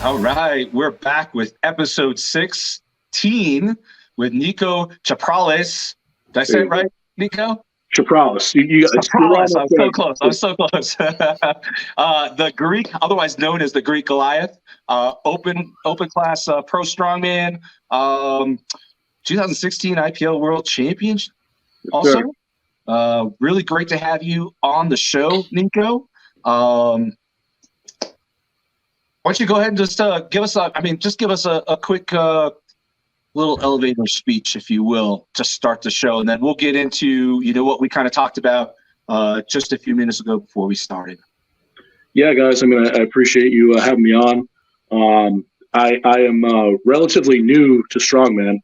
All right, we're back with episode 16 with Niko Chaprales. Did I say it right, Niko? Chaprales. Chaprales. I'm so close. I'm so close. The Greek, otherwise known as the Greek Goliath, open class pro strongman, 2016 IPL World Champion. Also, really great to have you on the show, Niko. Why don't you go ahead and just give us a quick little elevator speech, if you will, to start the show, and then we'll get into what we kind of talked about just a few minutes ago before we started. Yeah, guys. I appreciate you having me on. I am relatively new to strongman.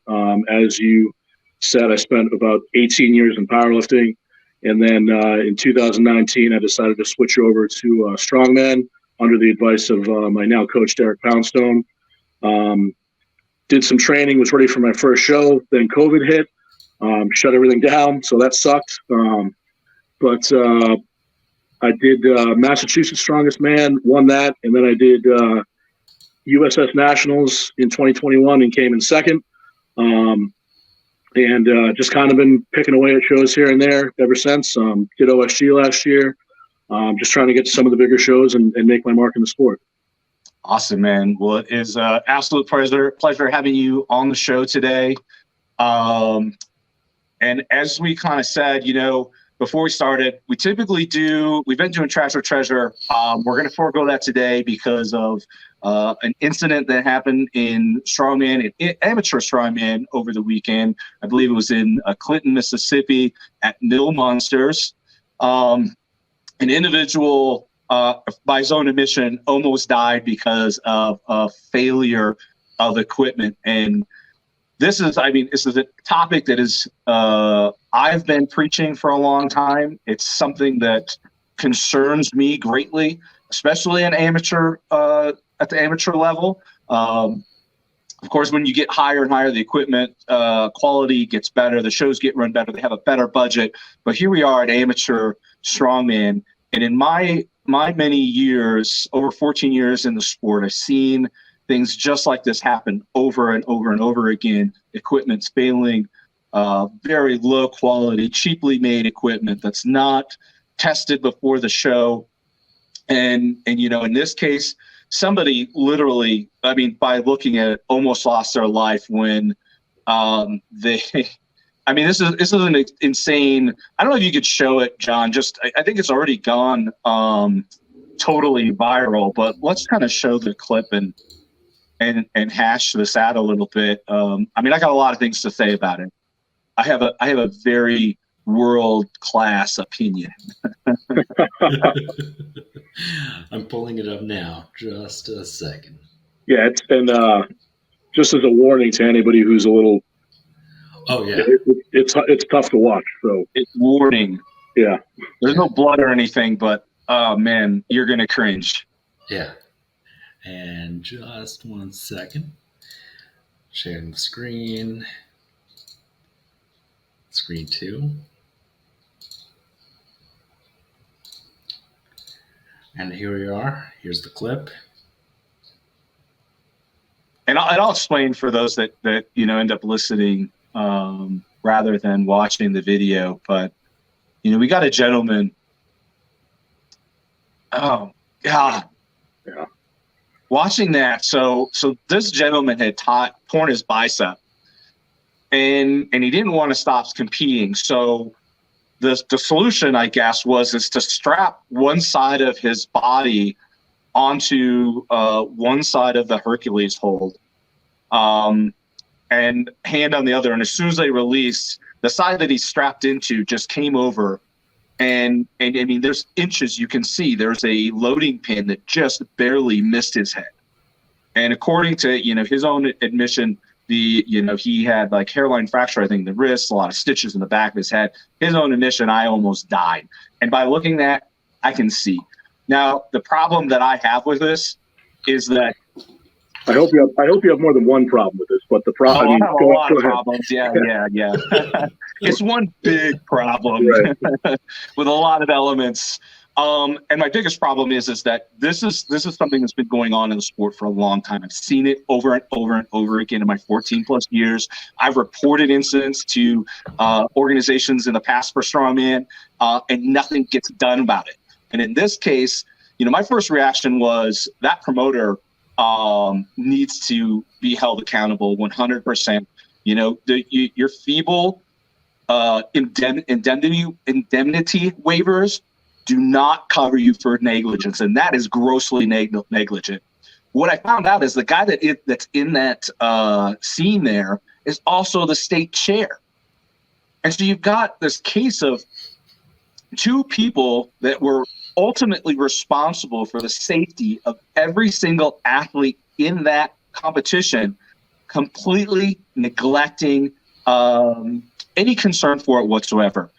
As you said, I spent about 18 years in powerlifting, and then in 2019, I decided to switch over to strongman under the advice of my now coach, Derek Poundstone. Did some training, was ready for my first show. Then COVID hit, shut everything down. So that sucked. But I did Massachusetts Strongest Man, won that. And then I did USS Nationals in 2021 and came in second. And just kind of been picking away at shows here and there ever since. Did OSG last year. Just trying to get to some of the bigger shows and make my mark in the sport. Awesome, man. Well, it is an absolute pleasure having you on the show today. And as we kind of said, before we started, we've been doing Trash or Treasure. We're going to forego that today because of an incident that happened in strongman, amateur strongman over the weekend. I believe it was in Clinton, Mississippi at Mill Monsters. An individual, by his own admission, almost died because of a failure of equipment. And this is a topic that is I've been preaching for a long time. It's something that concerns me greatly, especially at the amateur level. Of course, when you get higher and higher, the equipment quality gets better, the shows get run better, they have a better budget. But here we are at amateur strongman, and in my many years, over 14 years in the sport, I've seen things just like this happen over and over and over again. Equipment's failing, very low quality, cheaply made equipment that's not tested before the show. And in this case, somebody literally, by looking at it, almost lost their life when this is an insane. I don't know if you could show it, John. I think it's already gone totally viral, but let's kind of show the clip and hash this out a little bit. I got a lot of things to say about it. I have a very world-class opinion. I'm pulling it up now. Just a second. Yeah, just as a warning to anybody who's a little. Oh yeah, it's tough to watch. So it's warning. Yeah, there's no blood or anything, but oh man, you're gonna cringe. Yeah. And just 1 second. Sharing the screen. Screen 2. And here we are. Here's the clip. And I'll explain for those that end up listening rather than watching the video. But we got a gentleman. Oh God. Yeah. Watching that, so this gentleman had torn his bicep, and he didn't want to stop competing. So the solution, I guess, is to strap one side of his body onto one side of the Hercules hold, and hand on the other. And as soon as they released, the side that he's strapped into just came over. And there's inches you can see. There's a loading pin that just barely missed his head. And according to his own admission, he had like hairline fracture, I think, in the wrist, a lot of stitches in the back of his head. His own admission, I almost died. And by looking at that, I can see. Now, the problem that I have with this is that I hope you have more than one problem with this, but the problem. I have a lot of problems. Yeah. It's one big problem, right, with a lot of elements. And my biggest problem is that this is something that's been going on in the sport for a long time. I've seen it over and over and over again in my 14 plus years. I've reported incidents to organizations in the past for strongman, and nothing gets done about it. And in this case, my first reaction was that promoter needs to be held accountable 100%. Your feeble indemnity waivers do not cover you for negligence, and that is grossly negligent. What I found out is the guy that's in that scene there is also the state chair. And so you've got this case of two people that were ultimately responsible for the safety of every single athlete in that competition, completely neglecting any concern for it whatsoever.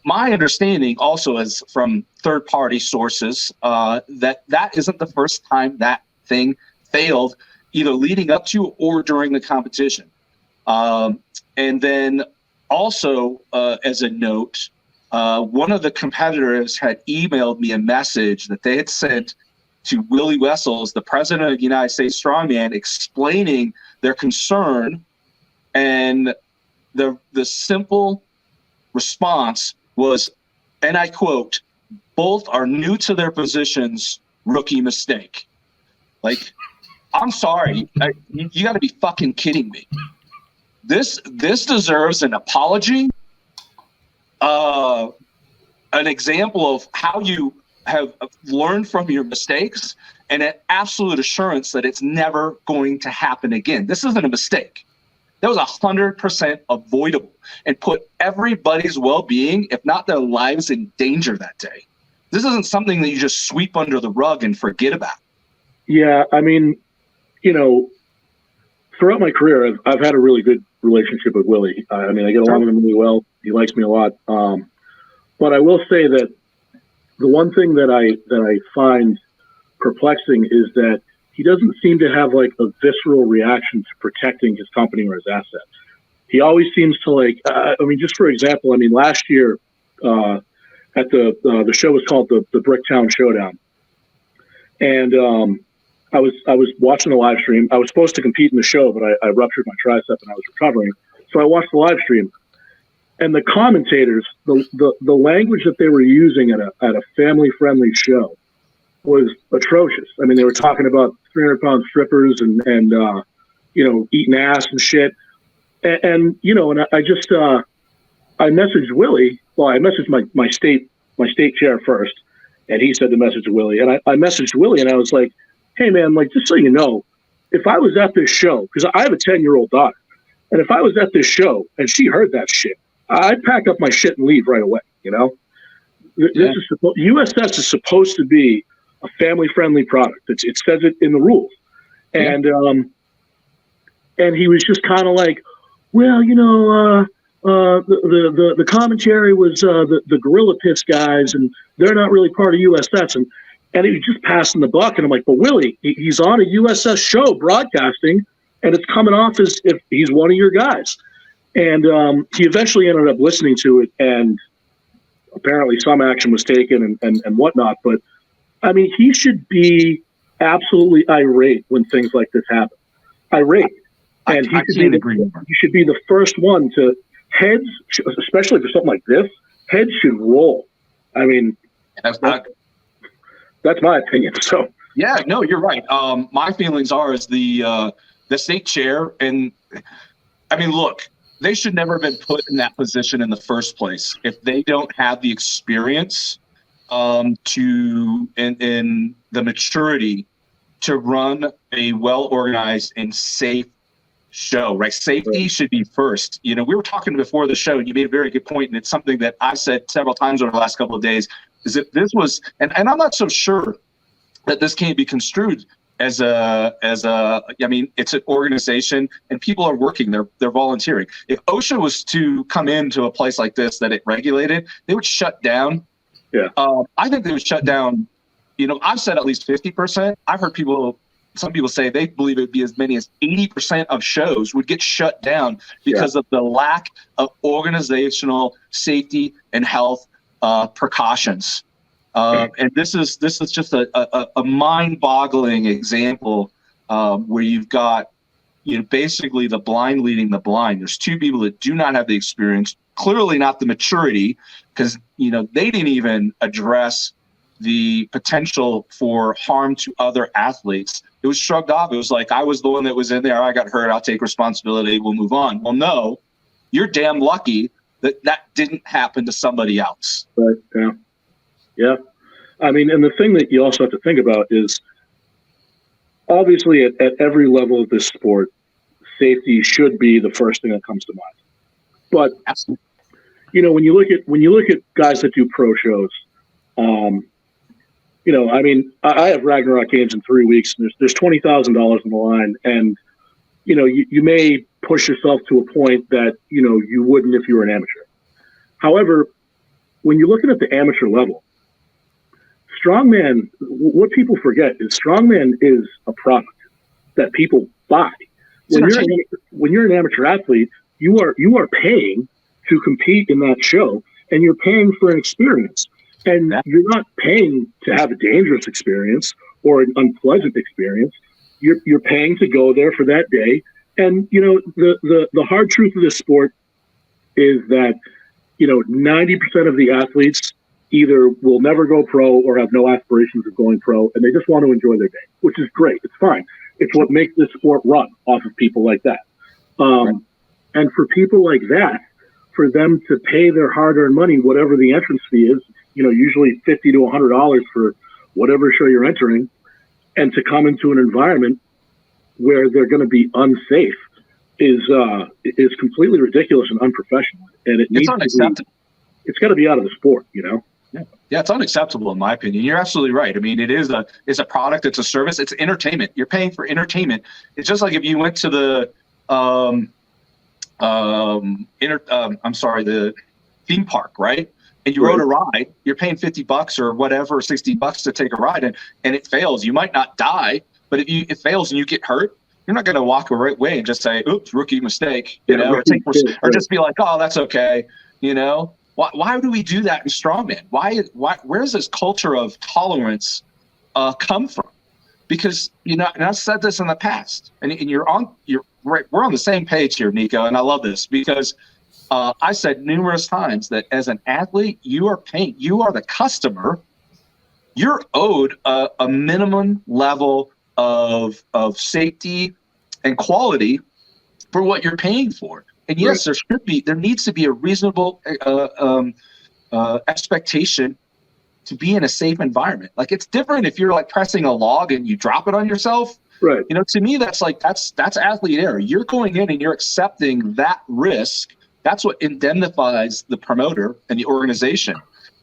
My understanding also is from third-party sources that isn't the first time that thing failed, either leading up to or during the competition. And then also, as a note, one of the competitors had emailed me a message that they had sent to Willie Wessels, the president of the United States Strongman, explaining their concern, and the simple response was, and I quote, "Both are new to their positions, rookie mistake." Like, I'm sorry, you got to be fucking kidding me. This deserves an apology, an example of how you have learned from your mistakes, and an absolute assurance that it's never going to happen again. This isn't a mistake. That was 100% avoidable and put everybody's well-being, if not their lives, in danger that day. This isn't something that you just sweep under the rug and forget about. Yeah, I mean, throughout my career, I've had a really good relationship with Willie. I get along with him really well. He likes me a lot. But I will say that the one thing that I find perplexing is that he doesn't seem to have like a visceral reaction to protecting his company or his assets. He always seems to just for example, last year at the show was called the Bricktown Showdown. And I was watching the live stream. I was supposed to compete in the show, but I ruptured my tricep and I was recovering. So I watched the live stream. And the commentators, the language that they were using at a family-friendly show was atrocious. They were talking about 300-pound strippers and eating ass and shit. And I just I messaged Willie. Well, I messaged my state chair first, and he said the message to Willie. And I messaged Willie, and I was like, "Hey man, just so you know, if I was at this show, because I have a 10-year-old daughter, and if I was at this show and she heard that shit, I'd pack up my shit and leave right away. This is USS is supposed to be a family-friendly product. It says it in the rules." And he was just kind of like, "Well, the commentary was the Gorilla Piss guys, and they're not really part of USS." And he was just passing the buck. And I'm like, "But Willie, he's on a USS show broadcasting, and it's coming off as if he's one of your guys." And he eventually ended up listening to it, and apparently some action was taken and whatnot. But he should be absolutely irate when things like this happen. Irate. And he should be the first one to heads, especially for something like this, heads should roll. That's my opinion. So yeah, no, you're right. My feelings are as the state chair, and look, they should never have been put in that position in the first place if they don't have the experience and the maturity to run a well-organized and safe show, right? Safety should be first. We were talking before the show, and you made a very good point, and it's something that I've said several times over the last couple of days, is that this was, and I'm not so sure that this can't be construed as it's an organization and people are working, they're volunteering. If OSHA was to come into a place like this that it regulated, they would shut down. Yeah. I think they would shut down, I've said at least 50%. I've heard some people say they believe it would be as many as 80% of shows would get shut down because of the lack of organizational safety and health precautions. And this is just a mind-boggling example where you've got, basically the blind leading the blind. There's two people that do not have the experience, clearly not the maturity, because they didn't even address the potential for harm to other athletes. It was shrugged off. It was like, I was the one that was in there. I got hurt. I'll take responsibility. We'll move on. Well, no, you're damn lucky that didn't happen to somebody else. Right. Yeah. Yeah. I mean, and the thing that you also have to think about is, obviously at every level of this sport, safety should be the first thing that comes to mind. But absolutely, when you look at guys that do pro shows, I mean, I have Ragnarok games in 3 weeks, and there's $20,000 on the line, and you may push yourself to a point that you wouldn't if you were an amateur. However, when you're looking at the amateur level, strongman, what people forget is strongman is a product that people buy. When you're an amateur athlete, you are paying to compete in that show, and you're paying for an experience. And you're not paying to have a dangerous experience or an unpleasant experience. You're paying to go there for that day. And the hard truth of this sport is that 90% of the athletes either will never go pro or have no aspirations of going pro, and they just want to enjoy their day, which is great. It's fine. It's what makes this sport run off of people like that. Right. And for people like that, for them to pay their hard-earned money, whatever the entrance fee is, usually $50 to $100 for whatever show you're entering, and to come into an environment where they're going to be unsafe is completely ridiculous and unprofessional. And it's unacceptable. It's got to be out of the sport, Yeah, it's unacceptable in my opinion. You're absolutely right. I mean, it's a product, it's a service, it's entertainment. You're paying for entertainment. It's just like if you went to the the theme park, right? And you rode a ride, you're paying $50 or whatever, $60 to take a ride, and it fails. You might not die, but if it fails and you get hurt, you're not going to walk away and just say, "Oops, rookie mistake," or just be like, "Oh, that's okay," Why do we do that in strongman? Why? Where does this culture of tolerance come from? Because and I've said this in the past, and you're right. We're on the same page here, Niko, and I love this because I said numerous times that as an athlete, you are the customer. You're owed a minimum level of safety and quality for what you're paying for. And yes, there needs to be a reasonable expectation to be in a safe environment. Like, it's different if you're like pressing a log and you drop it on yourself. Right. To me, that's athlete error. You're going in and you're accepting that risk. That's what indemnifies the promoter and the organization.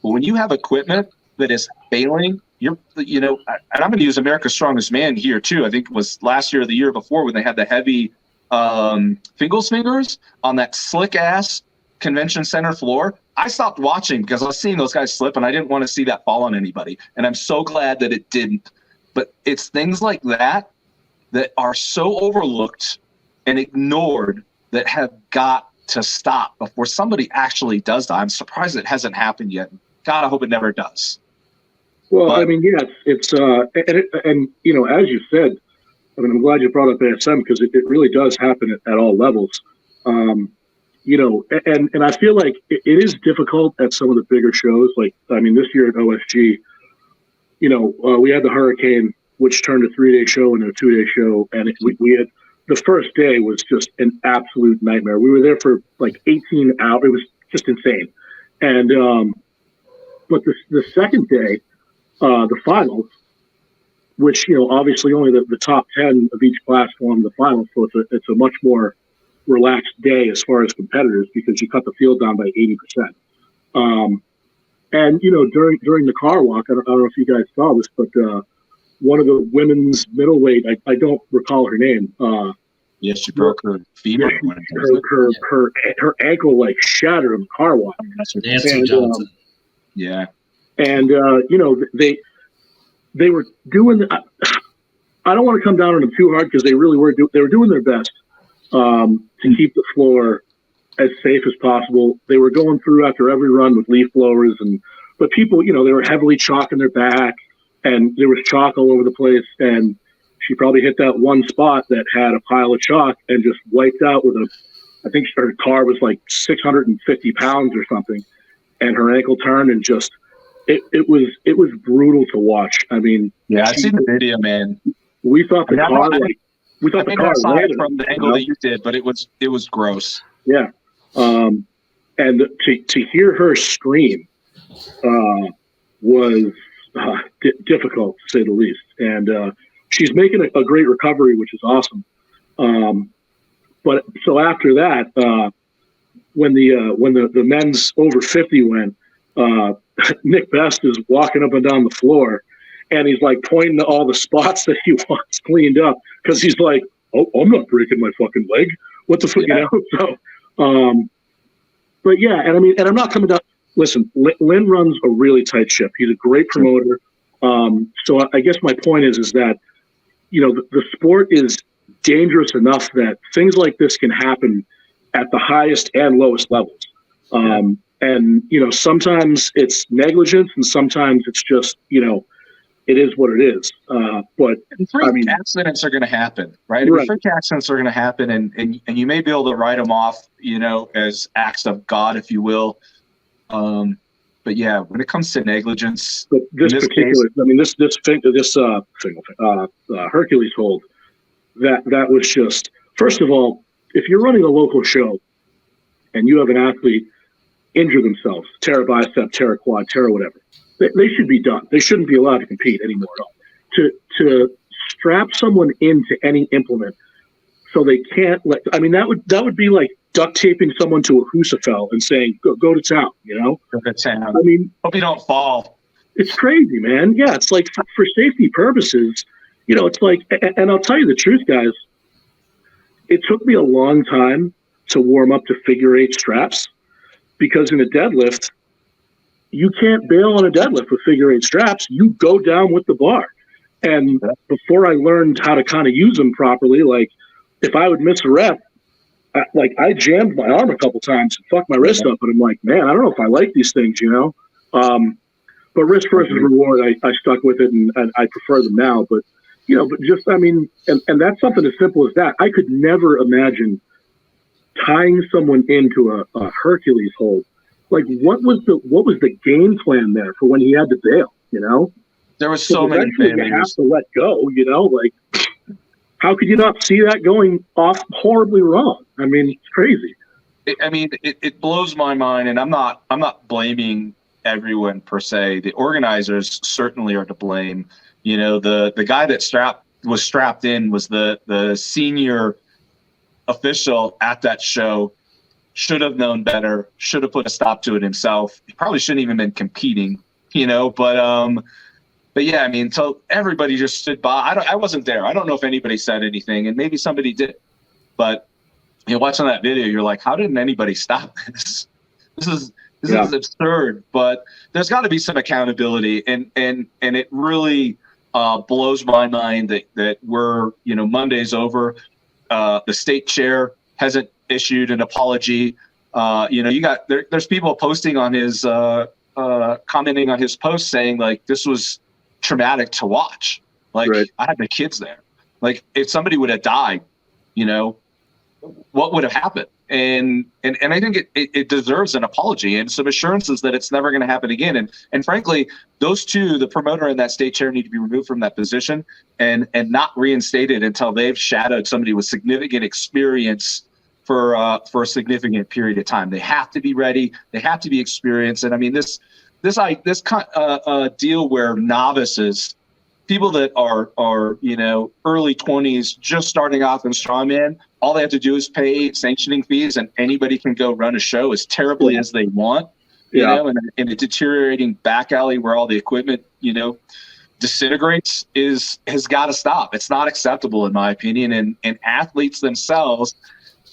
But when you have equipment that is failing, and I'm going to use America's Strongest Man here too. I think it was last year or the year before when they had the heavy fingers on that slick ass convention center floor. I stopped watching because I was seeing those guys slip and I didn't want to see that fall on anybody. And I'm so glad that it didn't. But it's things like that are so overlooked and ignored that have got to stop before somebody actually does die. I'm surprised it hasn't happened yet. God, I hope it never does. Well, I mean, yeah, it's as you said, I mean, I'm glad you brought up ASM because it really does happen at all levels. And I feel like it is difficult at some of the bigger shows. Like, I mean, this year at OSG, we had the hurricane, which turned a 3-day show into a 2-day show. And we had, the first day was just an absolute nightmare. We were there for like 18 hours. It was just insane. And, but the second day, the finals, which, obviously only the top 10 of each class form the finals. So it's a much more relaxed day as far as competitors because you cut the field down by 80%. And, during the car walk, I don't know if you guys saw this, but one of the women's middleweight, I don't recall her name. Yes, she broke her femur. Her ankle like shattered in the car walk. Nancy Johnson. Yeah. And, they were doing. I don't want to come down on them too hard because they really were. They were doing their best to keep the floor as safe as possible. They were going through after every run with leaf blowers, but people, you know, they were heavily chalking their back, and there was chalk all over the place, and she probably hit that one spot that had a pile of chalk and just wiped out with I think her car was like 650 pounds or something, and her ankle turned, and just it was brutal to watch. I mean, yeah, I've seen the video, man. We thought the car landed from the angle that you did, but it was gross. Yeah, and to hear her scream was difficult, to say the least. And she's making a great recovery, which is awesome. But so after that, when the men's over 50 went, Nick Best is walking up and down the floor, and he's like pointing to all the spots that he wants cleaned up, because he's like, "Oh, I'm not breaking my fucking leg. What the fuck?" Yeah. You know. So, but yeah, and I mean, and I'm not coming down. Listen, Lynn runs a really tight ship. He's a great promoter. So I guess my point is that, you know, the sport is dangerous enough that things like this can happen at the highest and lowest levels. And, you know, sometimes it's negligence, and sometimes it's just, you know, it is what it is. But freak accidents are going to happen, right? Right. Freak accidents are going to happen, and you may be able to write them off, you know, as acts of God, if you will. But yeah, when it comes to negligence, but this particular, case, I mean, this Hercules hold, that was just, first of all, if you're running a local show and you have an athlete injure themselves, tear a bicep, tear a quad, tear whatever, they should be done. They shouldn't be allowed to compete anymore at all. To strap someone into any implement so they can't that would be like duct taping someone to a Husafel and saying, go to town, you know? Go to town. I mean, hope you don't fall. It's crazy, man. Yeah, it's like for safety purposes, you know, it's like, and I'll tell you the truth, guys, it took me a long time to warm up to figure eight straps, because in a deadlift, you can't bail on a deadlift with figure eight straps. You go down with the bar. And before I learned how to kind of use them properly, like if I would miss a rep, I jammed my arm a couple times and fucked my wrist up, and I'm like, man, I don't know if I like these things, you know? But risk versus reward, I stuck with it, and I prefer them now. But, you know, but just, I mean, and that's something as simple as that. I could never imagine tying someone into a Hercules hold. Like, what was the game plan there for when he had to bail, you know? There was so many things. You have to let go, you know? Like, how could you not see that going off horribly wrong? I mean, it's crazy. It blows my mind, and I'm not blaming everyone per se. The organizers certainly are to blame. You know, the guy that was strapped in was the senior official at that show. Should have known better. Should have put a stop to it himself. He probably shouldn't even been competing. You know, but yeah, I mean, so everybody just stood by. I wasn't there. I don't know if anybody said anything, and maybe somebody did. But you know, watching that video, you're like, how didn't anybody stop this? This is absurd. But there's got to be some accountability, and it really blows my mind that we're, you know, Monday's over. The state chair hasn't issued an apology. You know, you got there's people posting on his commenting on his post saying like this was traumatic to watch. Like, right. I had the kids there. Like, if somebody would have died, you know, what would have happened? And I think it deserves an apology and some assurances that it's never going to happen again. And frankly, those two, the promoter and that state chair, need to be removed from that position and not reinstated until they've shadowed somebody with significant experience for a significant period of time. They have to be ready. They have to be experienced. And I mean, this deal where novices, people that are you know, early 20s, just starting off in strongman, all they have to do is pay sanctioning fees, and anybody can go run a show as terribly as they want. You know, and in a deteriorating back alley where all the equipment, you know, disintegrates has got to stop. It's not acceptable, in my opinion. And athletes themselves,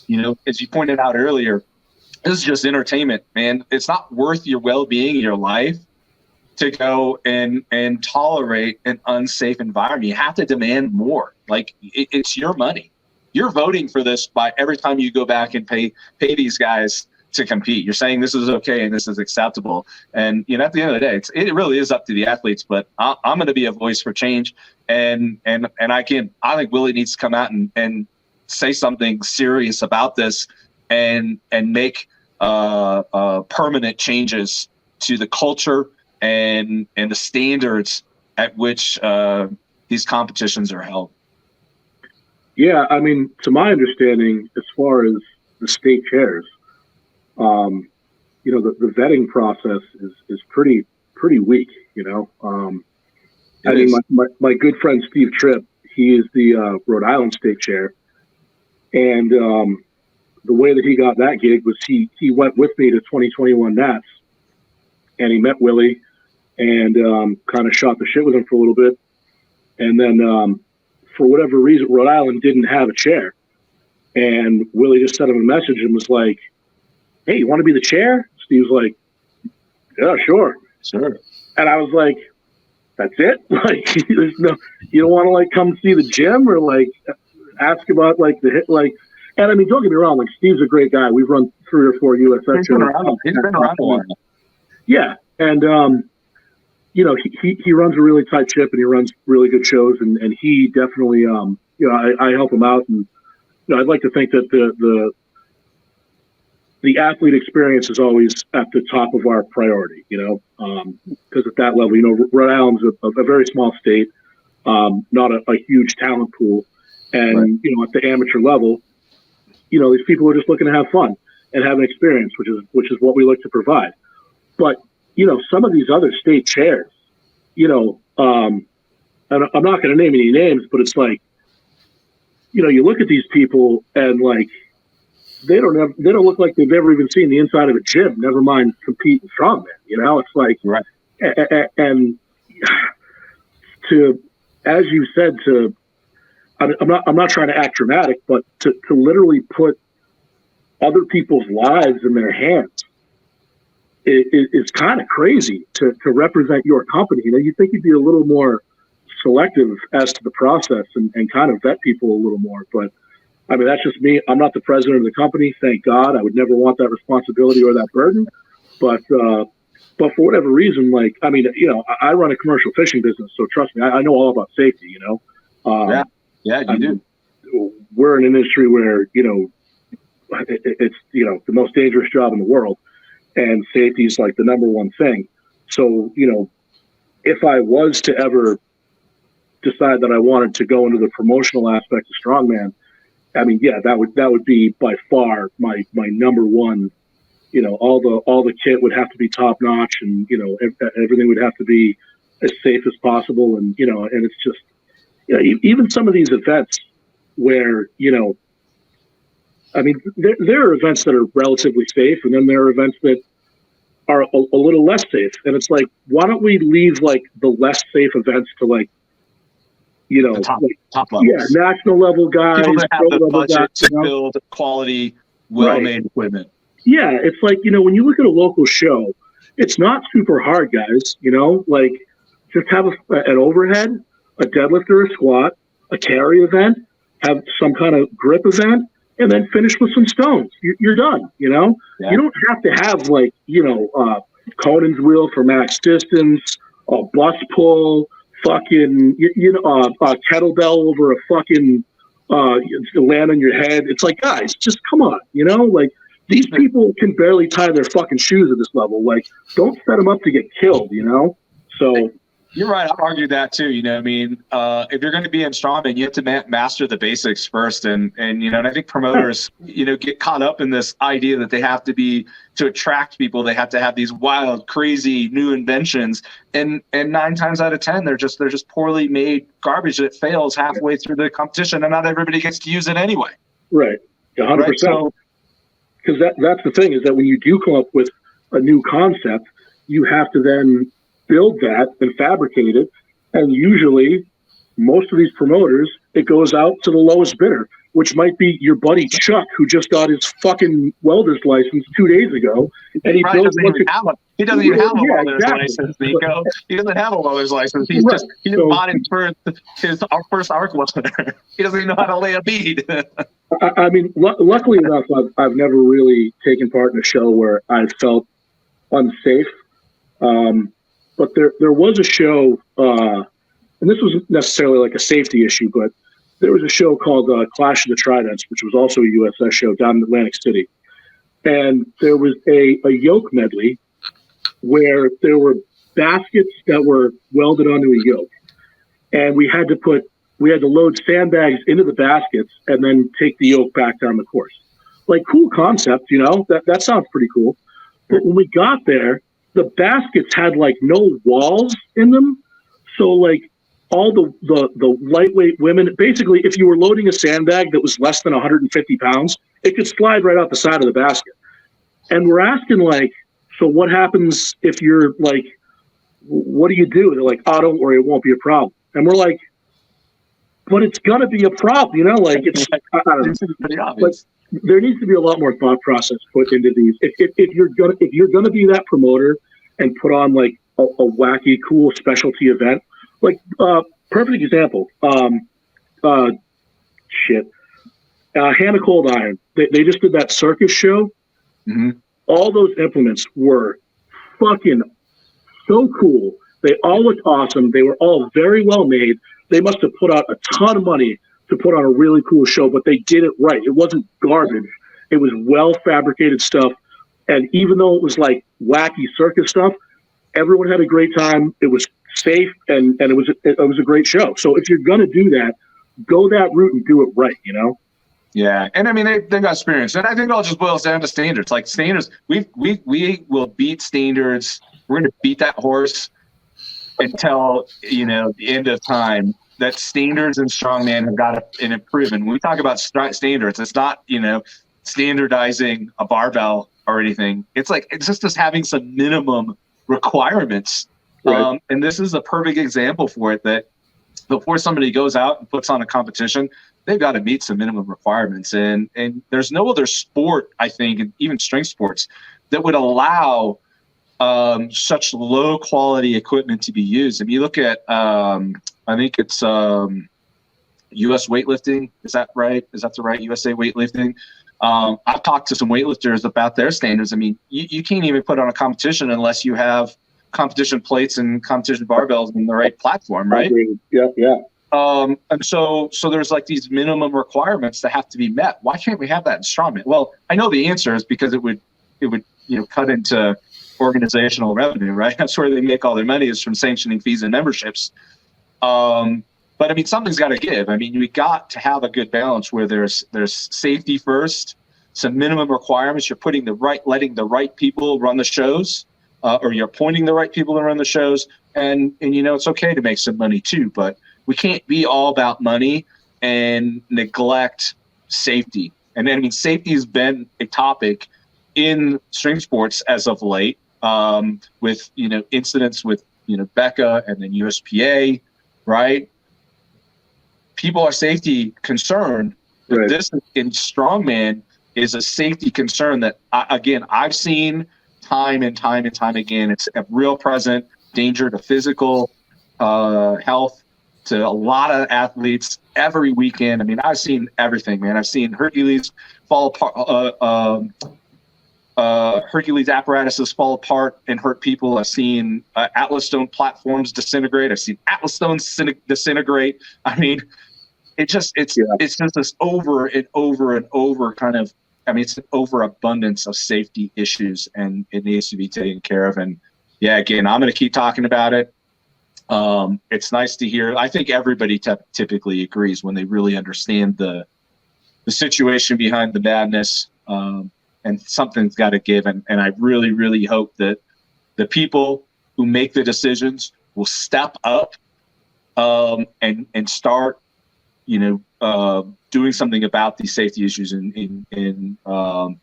you know, as you pointed out earlier, this is just entertainment, man. It's not worth your well-being, your life, to go and tolerate an unsafe environment. You have to demand more. Like, it's your money. You're voting for this by every time you go back and pay these guys to compete. You're saying this is okay and this is acceptable. And, at the end of the day, it really is up to the athletes, but I'm going to be a voice for change. And I think Willie needs to come out and say something serious about this and make permanent changes to the culture and the standards at which these competitions are held. Yeah, I mean, to my understanding, as far as the state chairs, the vetting process is pretty weak. I mean, my good friend Steve Tripp, he is the Rhode Island state chair, and the way that he got that gig was he went with me to 2021 Nats, and he met Willie, and kind of shot the shit with him for a little bit, and then for whatever reason, Rhode Island didn't have a chair, and Willie just sent him a message and was like, "Hey, you want to be the chair?" Steve's like, "Yeah, sure." And I was like, "That's it? Like, there's no, you don't want to like come see the gym or like ask about like the hit like." And I mean, don't get me wrong, like Steve's a great guy. We've run 3 or 4 USF He's been around a while. Yeah, and he runs a really tight ship and he runs really good shows, and he definitely I help him out, and I'd like to think that the athlete experience is always at the top of our priority, because at that level, Rhode Island's a very small state, not a huge talent pool, and right. At the amateur level, these people are just looking to have fun and have an experience, which is what we look to provide. But some of these other state chairs, and I'm not going to name any names, but it's like, you look at these people and like, they don't look like they've ever even seen the inside of a gym, never mind compete in strongman. It's like, right. And to, as you said, I'm not trying to act dramatic, but to literally put other people's lives in their hands is kind of crazy to represent your company. You think you'd be a little more selective as to the process and kind of vet people a little more, but I mean, that's just me. I'm not the president of the company. Thank God. I would never want that responsibility or that burden. But for whatever reason, like, I mean, I run a commercial fishing business, so trust me, I know all about safety, Yeah, you do. We're in an industry where, it's, the most dangerous job in the world, and safety is like the number one thing. So, if I was to ever decide that I wanted to go into the promotional aspect of strongman, I mean, yeah, that would be by far my number one. All the kit would have to be top notch, and everything would have to be as safe as possible. And and it's just even some of these events where I mean, there are events that are relatively safe, and then there are events that are a little less safe. And it's like, why don't we leave like the less safe events to like, the top levels. Yeah, national level guys. People that have the budget to build quality, well-made equipment. Yeah, it's like, when you look at a local show, it's not super hard, guys. Like just have an overhead, a deadlift or a squat, a carry event, have some kind of grip event, and then finish with some stones. You're done. You don't have to have like Conan's wheel for max distance, a bus pull, fucking kettlebell over a fucking land on your head. It's like, guys, just come on, like these people can barely tie their fucking shoes at this level. Like, don't set them up to get killed, So you're right. I'll argue that too. I mean, if you're going to be in strongman, you have to master the basics first. And I think promoters, get caught up in this idea that they have to attract people. They have to have these wild, crazy new inventions. And 9 times out of 10, they're just poorly made garbage that fails halfway through the competition, and not everybody gets to use it anyway. Right. 100%. Because that's the thing, is that when you do come up with a new concept, you have to then build that and fabricate it. And usually most of these promoters, it goes out to the lowest bidder, which might be your buddy Chuck, who just got his fucking welder's license 2 days ago. And he doesn't even have a welder's license, Niko. He doesn't have a welder's license. He just bought our first arc welder. He doesn't even know how to lay a bead. I mean, luckily enough, I've never really taken part in a show where I felt unsafe. But there was a show, and this wasn't necessarily like a safety issue, but there was a show called Clash of the Tridents, which was also a USS show down in Atlantic City. And there was a yoke medley where there were baskets that were welded onto a yoke. And we had to load sandbags into the baskets and then take the yoke back down the course. Like, cool concept, that sounds pretty cool. But when we got there, the baskets had like no walls in them. So like all the lightweight women, basically if you were loading a sandbag that was less than 150 pounds, it could slide right out the side of the basket. And we're asking like, so what happens if you're like, what do you do? They're like, oh, don't worry, it won't be a problem. And we're like, but it's gonna be a problem, like it's I don't know. But there needs to be a lot more thought process put into these. If you're gonna be that promoter and put on like a wacky, cool specialty event, like perfect example. Hannah Cold Iron. They just did that circus show. Mm-hmm. All those implements were fucking so cool. They all looked awesome. They were all very well made. They must have put out a ton of money to put on a really cool show, but they did it right. It wasn't garbage. It was well fabricated stuff. And even though it was like wacky circus stuff, everyone had a great time. It was safe and it was a great show. So if you're gonna do that, go that route and do it right, Yeah, and I mean they've got experience, and I think it all just boils down to standards. Like standards, we will beat standards. We're going to beat that horse until the end of time. That standards and strongman have got an improvement. When we talk about standards, it's not standardizing a barbell or anything. It's like it's just having some minimum requirements. Right. And this is a perfect example for it. That before somebody goes out and puts on a competition, they've got to meet some minimum requirements. And there's no other sport, I think, and even strength sports, that would allow such low quality equipment to be used. If you look at, I think it's U.S. weightlifting. Is that right? Is that the right USA weightlifting? I've talked to some weightlifters about their standards. I mean, you can't even put on a competition unless you have competition plates and competition barbells in the right platform, right? Yeah. And so there's like these minimum requirements that have to be met. Why can't we have that in strongman? Well, I know the answer is because it would cut into organizational revenue, right? That's where they make all their money, is from sanctioning fees and memberships. But I mean, something's got to give. I mean, we got to have a good balance where there's safety first, some minimum requirements. You're letting the right people run the shows, or you're appointing the right people to run the shows, and it's okay to make some money too, but we can't be all about money and neglect safety. And I mean, safety has been a topic in strength sports as of late, with incidents with Becca and then USPA, right? People are safety concerned, but Right. This in strongman is a safety concern that I've seen time and time again. It's a real present danger to physical health, to a lot of athletes every weekend. I mean, I've seen everything, man. I've seen Hercules fall apart. Hercules apparatuses fall apart and hurt people. I've seen Atlas Stone platforms disintegrate. I've seen Atlas Stones disintegrate. I mean, it's just this over and over and over kind of. I mean, it's an overabundance of safety issues, and it needs to be taken care of. And yeah, again, I'm going to keep talking about it. It's nice to hear. I think everybody typically agrees when they really understand the situation behind the madness. And something's got to give. And I really, really hope that the people who make the decisions will step up and start, doing something about these safety issues and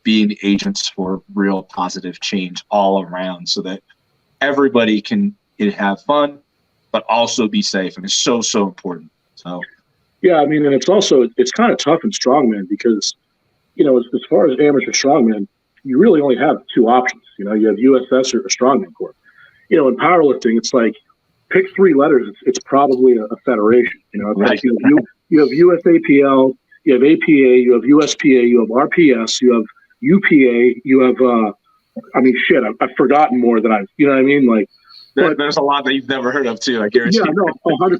being agents for real positive change all around, so that everybody can have fun, but also be safe. And it's so, so important. So, yeah, I mean, and it's kind of tough in strongman because, as far as amateur strongman, you really only have two options. You have USS or Strongman Corps. In powerlifting, it's like pick three letters. It's probably a federation. It's right. like you have USAPL, you have APA, you have USPA, you have RPS, you have UPA, you have, I mean, shit, I've forgotten more than you know what I mean? Like, there's a lot that you've never heard of too, I guarantee. Yeah, no, 100%.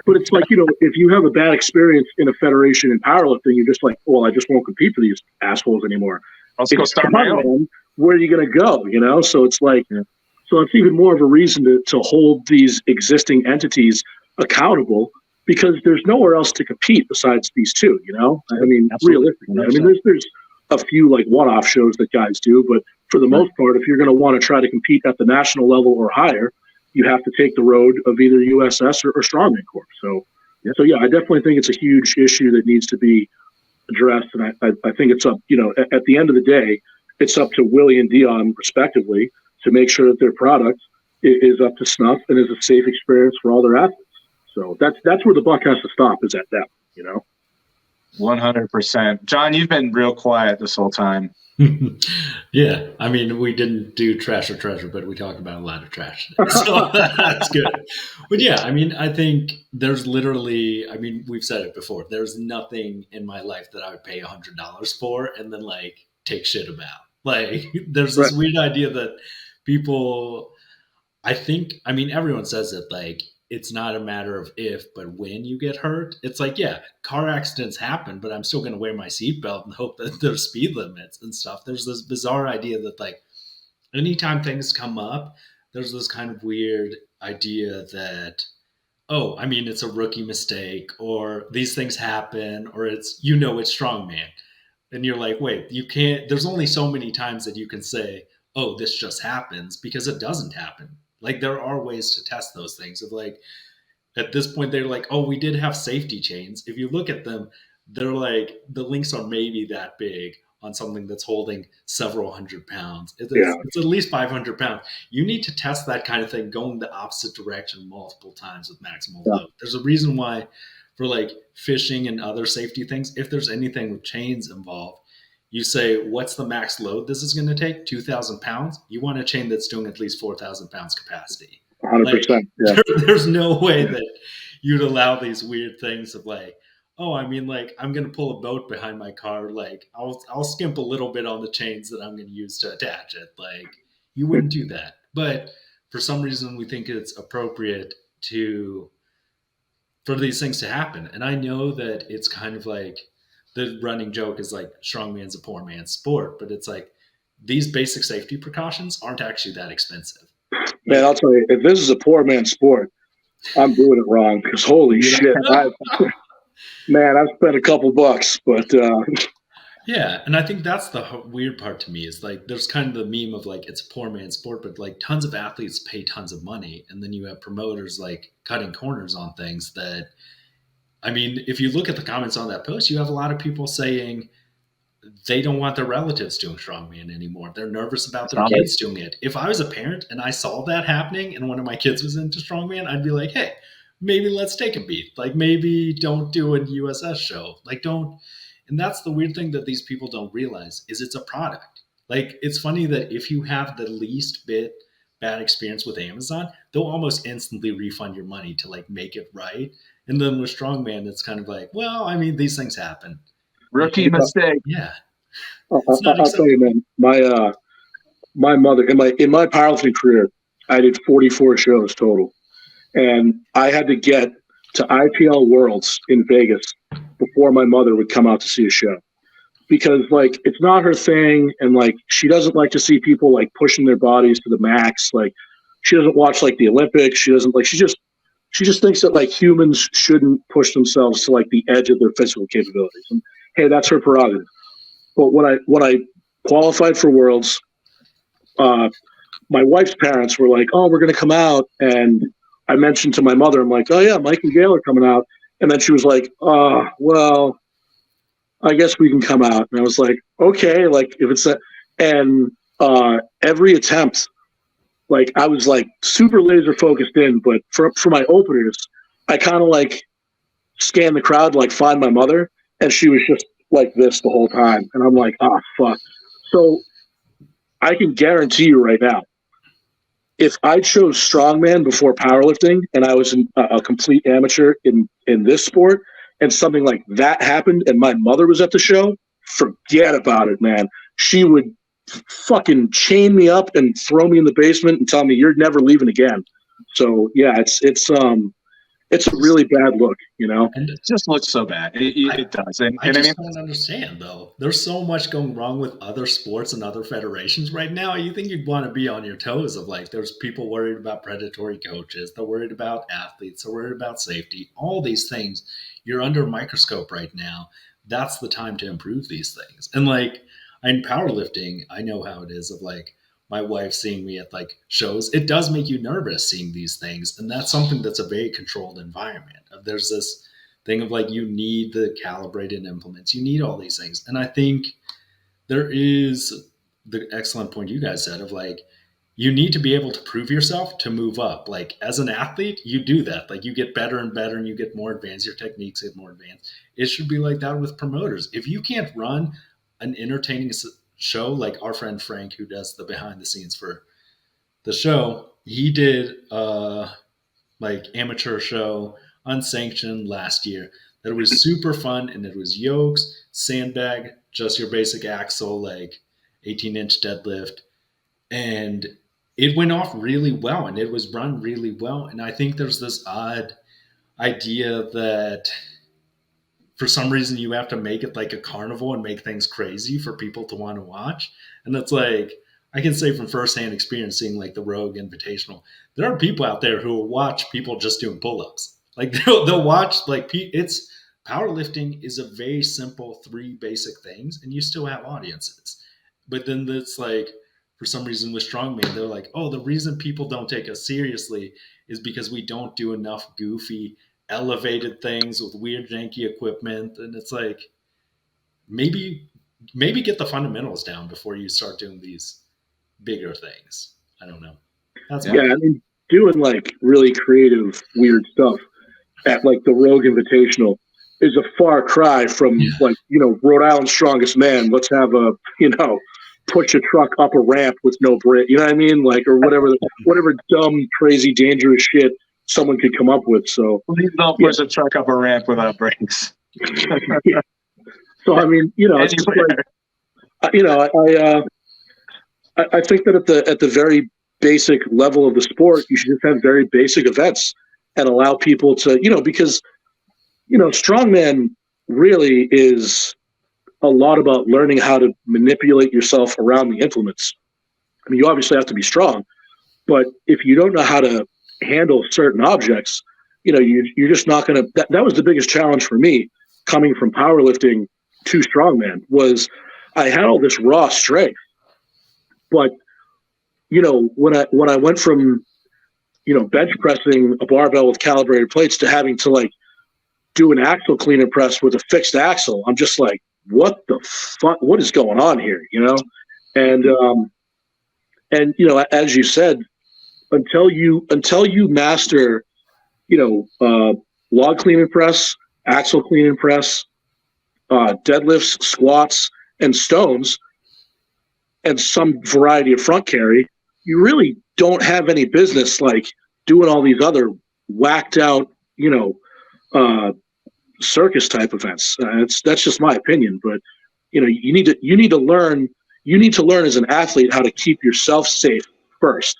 But it's like, if you have a bad experience in a federation in powerlifting, you're just like, well, I just won't compete for these assholes anymore. Let's go start my own. Where are you going to go, So it's like, so it's even more of a reason to hold these existing entities accountable, because there's nowhere else to compete besides these two, I mean, realistically. I mean, there's a few like one-off shows that guys do, but for the most part, if you're going to want to try to compete at the national level or higher, you have to take the road of either USS or Strongman Corp. So yeah, I definitely think it's a huge issue that needs to be addressed. And I think it's up, at the end of the day, it's up to Willie and Dion, respectively, to make sure that their product is up to snuff and is a safe experience for all their athletes. So that's where the buck has to stop, is at them, 100%. John, you've been real quiet this whole time. Yeah, I mean, we didn't do trash or treasure, but we talked about a lot of trash, so that's good. But yeah, I mean, I think there's literally, I mean, we've said it before, there's nothing in my life that I would pay $100 for and then like take shit about. Like, there's this weird idea that people, I mean, everyone says it, like, it's not a matter of if, but when you get hurt. It's like, yeah, car accidents happen, but I'm still going to wear my seatbelt and hope that there's speed limits and stuff. There's this bizarre idea that, like, anytime things come up, there's this kind of weird idea that, oh, I mean, it's a rookie mistake, or these things happen, or it's, it's strongman. And you're like, wait, you can't, there's only so many times that you can say, oh, this just happens, because it doesn't happen. Like, there are ways to test those things. Of like, at this point, they're like, oh, we did have safety chains. If you look at them, they're like, the links are maybe that big on something that's holding several hundred pounds. It's at least 500 pounds. You need to test that kind of thing going the opposite direction multiple times with maximal load. There's a reason why for like fishing and other safety things, if there's anything with chains involved, you say, what's the max load this is going to take? 2,000 pounds. You want a chain that's doing at least 4,000 pounds capacity. 100%. Like, there's no way that you'd allow these weird things of like, oh, I mean, like, I'm going to pull a boat behind my car. Like, I'll skimp a little bit on the chains that I'm going to use to attach it. Like, you wouldn't do that. But for some reason, we think it's appropriate for these things to happen. And I know that it's kind of like, the running joke is like, strongman's a poor man's sport, but it's like, these basic safety precautions aren't actually that expensive. Man, I'll tell you, if this is a poor man's sport, I'm doing it wrong, because holy shit, I've spent a couple bucks, but yeah, and I think that's the weird part to me, is like, there's kind of the meme of like, it's a poor man's sport, but like, tons of athletes pay tons of money, and then you have promoters like cutting corners on things that, I mean, if you look at the comments on that post, you have a lot of people saying they don't want their relatives doing strongman anymore. They're nervous about their kids doing it. If I was a parent and I saw that happening and one of my kids was into strongman, I'd be like, hey, maybe let's take a beat. Like, maybe don't do a USS show. Like, don't. And that's the weird thing that these people don't realize, is it's a product. Like, it's funny that if you have the least bit bad experience with Amazon, they'll almost instantly refund your money to like make it right. And then with strongman, it's kind of like, well, I mean, these things happen. Rookie mistake. Yeah. I'll tell you, man, my mother, in my powerlifting career, I did 44 shows total. And I had to get to IPL Worlds in Vegas before my mother would come out to see a show. Because, like, it's not her thing, and, like, she doesn't like to see people, like, pushing their bodies to the max. Like, she doesn't watch, like, the Olympics. She doesn't, like, she just thinks that, like, humans shouldn't push themselves to, like, the edge of their physical capabilities. And, hey, that's her prerogative. But when I qualified for Worlds, my wife's parents were like, oh, we're going to come out. And I mentioned to my mother, I'm like, oh, yeah, Mike and Gail are coming out. And then she was like, oh, well, I guess we can come out. And I was like, okay, like, if it's that. And every attempt, like, I was like super laser focused in, but for my openers, I kind of like scanned the crowd to like find my mother, and she was just like this the whole time. And I'm like, oh, fuck. So I can guarantee you right now, if I chose strongman before powerlifting and I was a complete amateur in this sport, and something like that happened and my mother was at the show, forget about it, man. She would fucking chain me up and throw me in the basement and tell me you're never leaving again. So yeah, it's a really bad look, you know. And It just looks so bad. It does. And I I just mean, don't understand, though. There's so much going wrong with other sports and other federations right now. You think you'd want to be on your toes of like, there's people worried about predatory coaches. They're worried about athletes. They're worried about safety. All these things. You're under a microscope right now. That's the time to improve these things. And like in powerlifting, I know how it is of like my wife seeing me at like shows. It does make you nervous seeing these things. And that's something that's a very controlled environment. There's this thing of like, you need the calibrated implements, you need all these things. And I think there is the excellent point you guys said of like, you need to be able to prove yourself to move up. Like as an athlete, you do that. Like you get better and better and you get more advanced, your techniques get more advanced. It should be like that with promoters. If you can't run an entertaining show, like our friend Frank, who does the behind the scenes for the show, he did like amateur show unsanctioned last year that was super fun, and it was yokes, sandbag, just your basic axle, like 18-inch deadlift, and it went off really well and it was run really well. And I think there's this odd idea that for some reason you have to make it like a carnival and make things crazy for people to want to watch. And it's like, I can say from firsthand experience seeing like the Rogue Invitational, there are people out there who will watch people just doing pull-ups. Like they'll watch like it's powerlifting is a very simple 3 basic things, and you still have audiences. But then it's like for some reason with strongman, they're like, oh, the reason people don't take us seriously is because we don't do enough goofy, elevated things with weird, janky equipment. And it's like maybe get the fundamentals down before you start doing these bigger things. I don't know. That's I mean, doing like really creative, weird stuff at like the Rogue Invitational is a far cry from like, you know, Rhode Island's Strongest Man. Let's have a, you know, push a truck up a ramp with no brake. You know what I mean? Like, or whatever dumb, crazy, dangerous shit someone could come up with. So please don't push a truck up a ramp without brakes. Yeah. So I mean, you know, it's just like, you know, I think that at the very basic level of the sport, you should just have very basic events and allow people to, you know, because, you know, strongman really is a lot about learning how to manipulate yourself around the implements. I mean, you obviously have to be strong, but if you don't know how to handle certain objects, you know, you're just not going to, that was the biggest challenge for me coming from powerlifting to strongman was I had all this raw strength, but you know, when I went from, you know, bench pressing a barbell with calibrated plates to having to like do an axle clean and press with a fixed axle, I'm just like, what the fuck? What is going on here? You know, and you know, as you said, until you master, you know, log clean and press, axle clean and press, deadlifts, squats, and stones, and some variety of front carry, you really don't have any business like doing all these other whacked out, you know, circus type events. That's just my opinion, but you know, you need to learn as an athlete how to keep yourself safe first,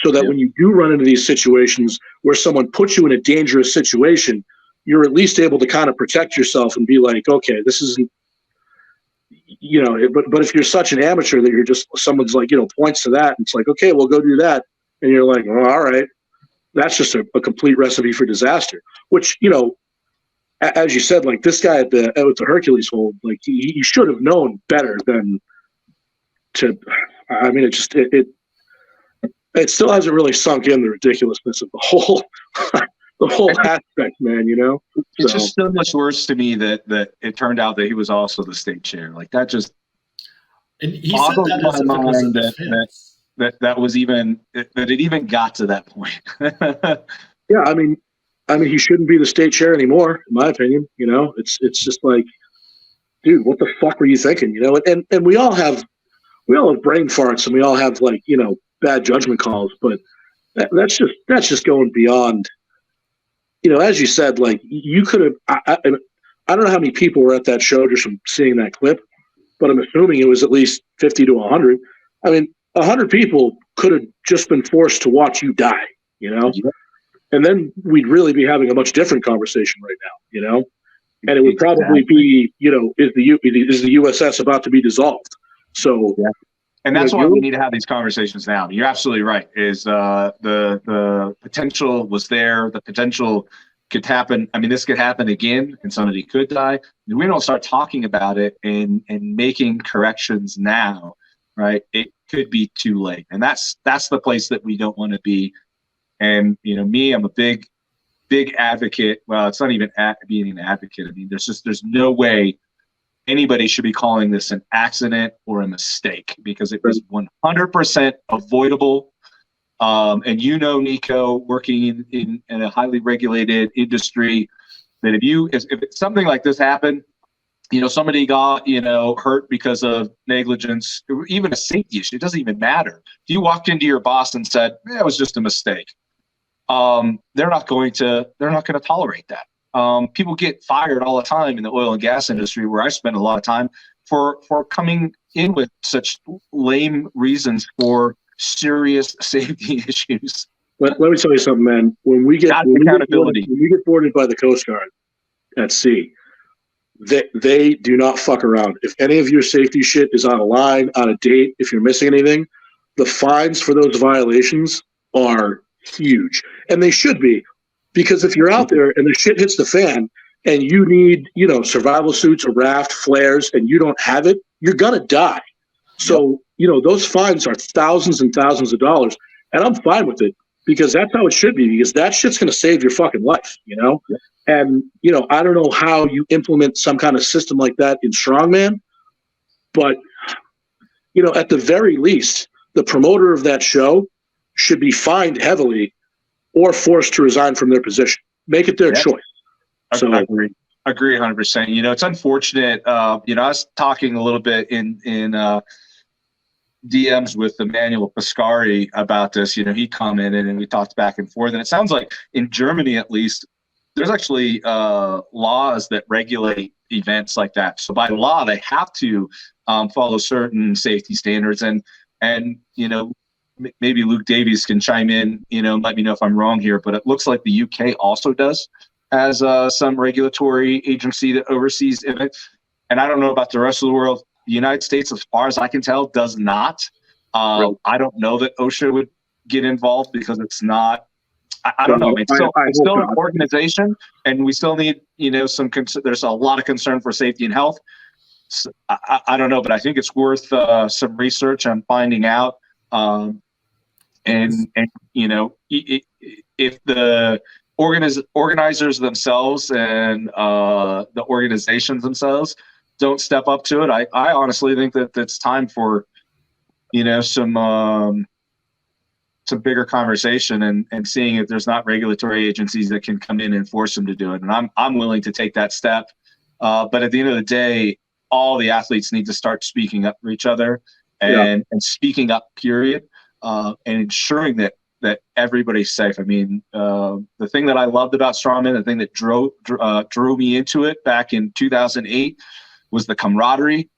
so that when you do run into these situations where someone puts you in a dangerous situation, you're at least able to kind of protect yourself and be like, okay, this isn't, you know, but if you're such an amateur that you're just, someone's like, you know, points to that, and it's like, okay, we'll go do that. And you're like, well, all right, that's just a complete recipe for disaster, which, you know, as you said, like this guy at the Hercules hold, like he should have known better than to, I mean, it still hasn't really sunk in the ridiculousness of the whole, the whole aspect, man, you know? It's just so much worse to me that it turned out that he was also the state chair. Like that just and he said that as if it was a defense. That was even that it even got to that point. Yeah, I mean, he shouldn't be the state chair anymore, in my opinion. You know, it's just like, dude, what the fuck were you thinking? You know, and we all have brain farts, and we all have like, you know, bad judgment calls, but that's just going beyond. You know, as you said, like you could have. I don't know how many people were at that show just from seeing that clip, but I'm assuming it was at least 50 to 100. I mean, 100 people could have just been forced to watch you die, you know? Yep. And then we'd really be having a much different conversation right now, you know? And it would probably Exactly. be, you know, is the USS about to be dissolved? So, Yeah. And that's why we need to have these conversations now. You're absolutely right. Is the potential was there? The potential could happen. I mean, this could happen again, and somebody could die. If we don't start talking about it and making corrections now, right? It could be too late, and that's the place that we don't want to be. And you know, me, I'm a big advocate. Well, it's not even being an advocate. I mean, there's no way anybody should be calling this an accident or a mistake, because it was 100% avoidable. And you know, Niko, working in a highly regulated industry, that if something like this happened, you know, somebody got, you know, hurt because of negligence, or even a safety issue, it doesn't even matter. If you walked into your boss and said, it was just a mistake, they're not going to tolerate that. People get fired all the time in the oil and gas industry, where I spend a lot of time, for coming in with such lame reasons for serious safety issues. Let me tell you something, man. When we get boarded by the Coast Guard at sea, they do not fuck around. If any of your safety shit is on a line, on a date, if you're missing anything, the fines for those violations are huge. And they should be, because if you're out there and the shit hits the fan and you need, you know, survival suits, a raft, flares, and you don't have it, you're going to die. So, you know, those fines are thousands and thousands of dollars. And I'm fine with it, because that's how it should be, because that shit's going to save your fucking life, you know? Yep. And, you know, I don't know how you implement some kind of system like that in strongman, but, you know, at the very least, the promoter of that show should be fined heavily or forced to resign from their position. Make it their choice. So I agree 100%. You know, it's unfortunate. You know, I was talking a little bit in DMs with Emmanuel Piscari about this. You know, he commented and we talked back and forth. And it sounds like in Germany, at least, there's actually laws that regulate events like that. So by law, they have to follow certain safety standards. And you know, maybe Luke Davies can chime in, you know, let me know if I'm wrong here, but it looks like the UK also has some regulatory agency that oversees it. And I don't know about the rest of the world. The United States, as far as I can tell, does not. Right. I don't know that OSHA would get involved, because it's not. I don't know. It's still an organization, and we still need, you know, there's a lot of concern for safety and health. So I don't know, but I think it's worth some research on finding out. And you know, if the organizers themselves and the organizations themselves don't step up to it, I honestly think that it's time for, you know, some bigger conversation and seeing if there's not regulatory agencies that can come in and force them to do it. And I'm willing to take that step. But at the end of the day, all the athletes need to start speaking up for each other and speaking up, period, and ensuring that everybody's safe. I mean, the thing that I loved about strongman, the thing that drew me into it back in 2008, was the camaraderie.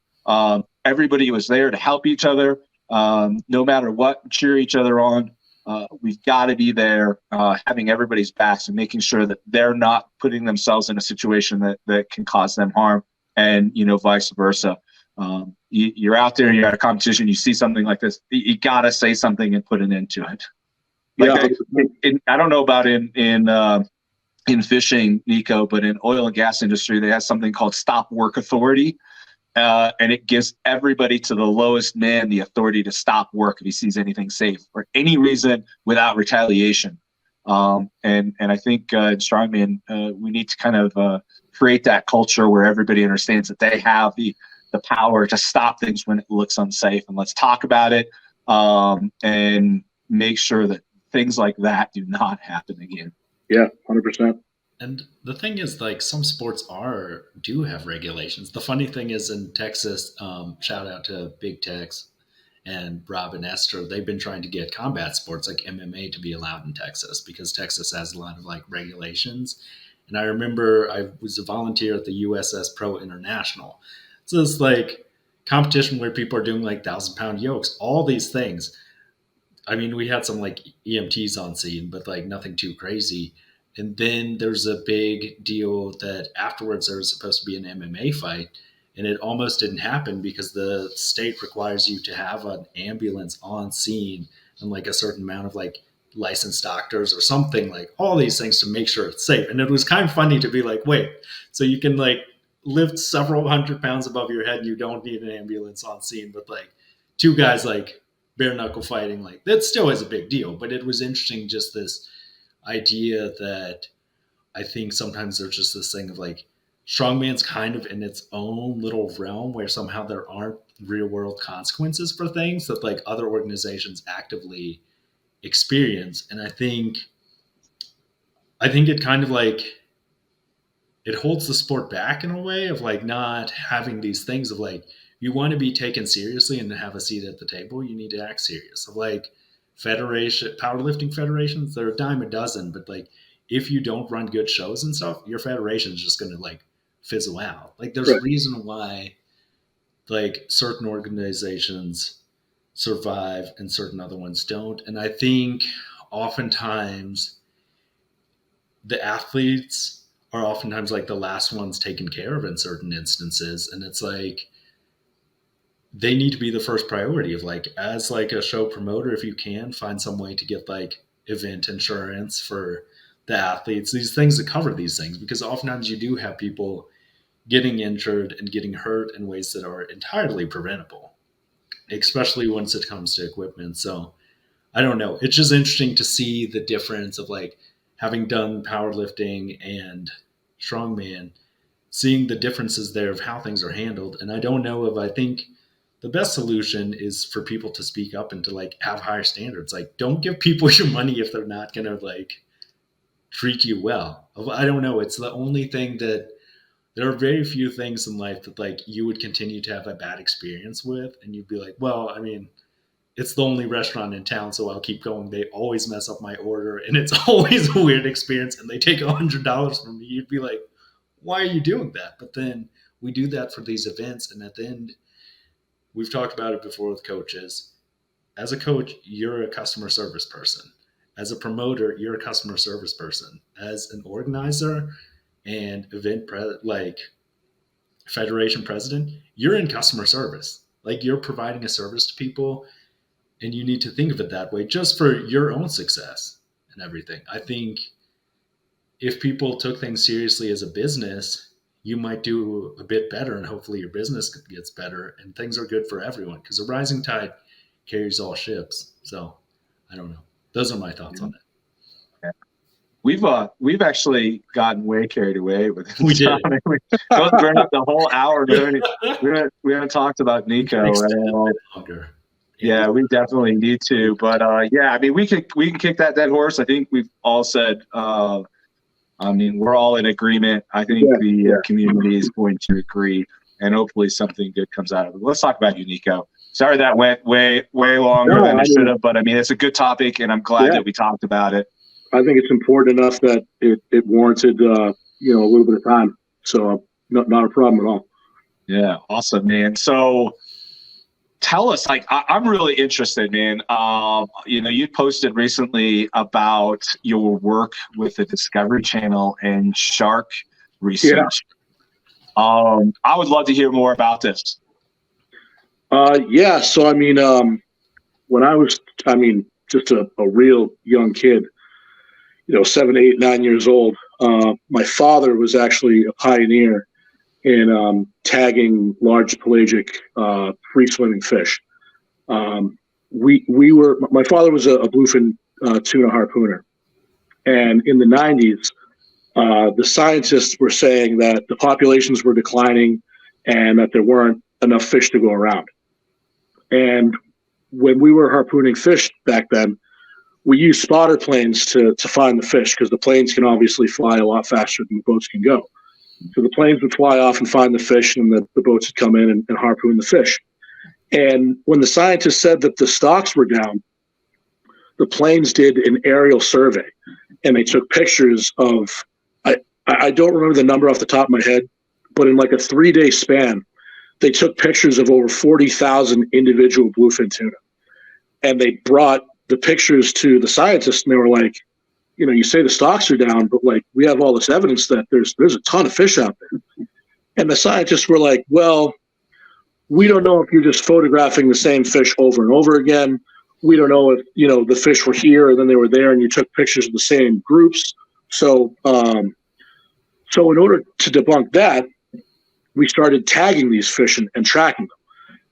Everybody was there to help each other, no matter what, cheer each other on. We've got to be there, having everybody's backs and making sure that they're not putting themselves in a situation that can cause them harm, and, you know, vice versa. You're out there and you're at a competition, you see something like this, you got to say something and put an end to it. Like I don't know about in fishing, Niko, but in oil and gas industry, they have something called stop work authority. And it gives everybody to the lowest man the authority to stop work if he sees anything safe for any reason without retaliation. And I think in strongman, we need to kind of create that culture where everybody understands that they have the power to stop things when it looks unsafe. And let's talk about it, and make sure that things like that do not happen again. Yeah, 100%. And the thing is, like, some sports do have regulations. The funny thing is, in Texas, shout out to Big Tex and Rob and Esther, they've been trying to get combat sports like MMA to be allowed in Texas, because Texas has a lot of like regulations. And I remember I was a volunteer at the USS Pro International. So it's like competition where people are doing like 1,000-pound yokes, all these things. I mean, we had some like EMTs on scene, but like nothing too crazy. And then there's a big deal that afterwards there was supposed to be an MMA fight, and it almost didn't happen because the state requires you to have an ambulance on scene and like a certain amount of like licensed doctors or something, like all these things to make sure it's safe. And it was kind of funny to be like, wait, so you can like lift several hundred pounds above your head and you don't need an ambulance on scene, but like two guys like bare knuckle fighting, like that still is a big deal. But it was interesting, just this idea that I think sometimes there's just this thing of like strongman's kind of in its own little realm where somehow there aren't real world consequences for things that like other organizations actively experience. And I think it kind of like it holds the sport back in a way of like not having these things of like, you want to be taken seriously and have a seat at the table, you need to act serious. So like powerlifting federations, they're a dime a dozen, but like if you don't run good shows and stuff, your federation is just going to like fizzle out. Like there's a reason why like certain organizations survive and certain other ones don't. And I think oftentimes the athletes are oftentimes like the last ones taken care of in certain instances. And it's like, they need to be the first priority of like, as like a show promoter, if you can find some way to get like event insurance for the athletes, these things that cover these things, because oftentimes you do have people getting injured and getting hurt in ways that are entirely preventable, especially once it comes to equipment. So I don't know. It's just interesting to see the difference of like having done powerlifting and strongman, seeing the differences there of how things are handled. And I don't know if I think the best solution is for people to speak up and to like have higher standards. Like don't give people your money if they're not going to like treat you well. I don't know. It's the only thing that there are very few things in life that like you would continue to have a bad experience with. And you'd be like, well, I mean, it's the only restaurant in town, so I'll keep going. They always mess up my order and it's always a weird experience and they take $100 from me. You'd be like, why are you doing that? But then we do that for these events. And at the end, we've talked about it before with coaches. As a coach, you're a customer service person. As a promoter, you're a customer service person. As an organizer and like federation president, you're in customer service. Like you're providing a service to people, and you need to think of it that way just for your own success and everything. I think if people took things seriously as a business, you might do a bit better, and hopefully your business gets better and things are good for everyone, because a rising tide carries all ships. So I don't know. Those are my thoughts on it. Yeah. We've actually gotten way carried away with it. We did. We don't burn up the whole hour. We haven't talked about Niko at all. Yeah, we definitely need to. But yeah, I mean, we can kick that dead horse. I think we've all said. I mean, we're all in agreement. I think the community is going to agree, and hopefully something good comes out of it. Let's talk about you, Niko. Sorry that went way longer than it should have, but I mean, it's a good topic, and I'm glad that we talked about it. I think it's important enough that it warranted, a little bit of time. So not a problem at all. Yeah, awesome, man. So tell us, like, I'm really interested, man. You posted recently about your work with the Discovery Channel and shark research. Yeah. I would love to hear more about this. So, I mean, when I was, just a real young kid, 7, 8, 9 years old, my father was actually a pioneer in tagging large pelagic free swimming fish. My father was a bluefin tuna harpooner. And in the 90s, the scientists were saying that the populations were declining and that there weren't enough fish to go around. And when we were harpooning fish back then, we used spotter planes to find the fish, because the planes can obviously fly a lot faster than the boats can go. So the planes would fly off and find the fish, and the boats would come in and harpoon the fish. And when the scientists said that the stocks were down, the planes did an aerial survey, and they took pictures of I don't remember the number off the top of my head, but in like a 3-day span, they took pictures of over 40,000 individual bluefin tuna. And they brought the pictures to the scientists, and they were like, you know, you say the stocks are down, but like we have all this evidence that there's a ton of fish out there. And the scientists were like, well, we don't know if you're just photographing the same fish over and over again. We don't know if, you know, the fish were here and then they were there and you took pictures of the same groups. So, so in order to debunk that, we started tagging these fish and tracking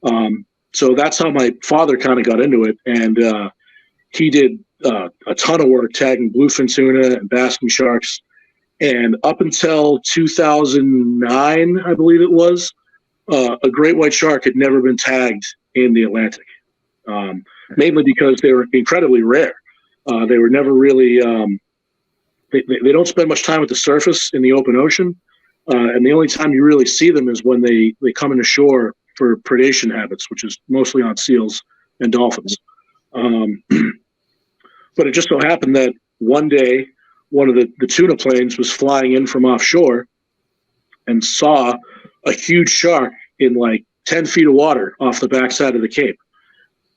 them. So that's how my father kind of got into it. And he did a ton of work tagging bluefin tuna and basking sharks. And up until 2009, I believe it was, a great white shark had never been tagged in the Atlantic, mainly because they were incredibly rare. They were never really, they don't spend much time at the surface in the open ocean. And the only time you really see them is when they come into shore for predation habits, which is mostly on seals and dolphins. But it just so happened that one day, one of the tuna planes was flying in from offshore and saw a huge shark in like 10 feet of water off the backside of the Cape.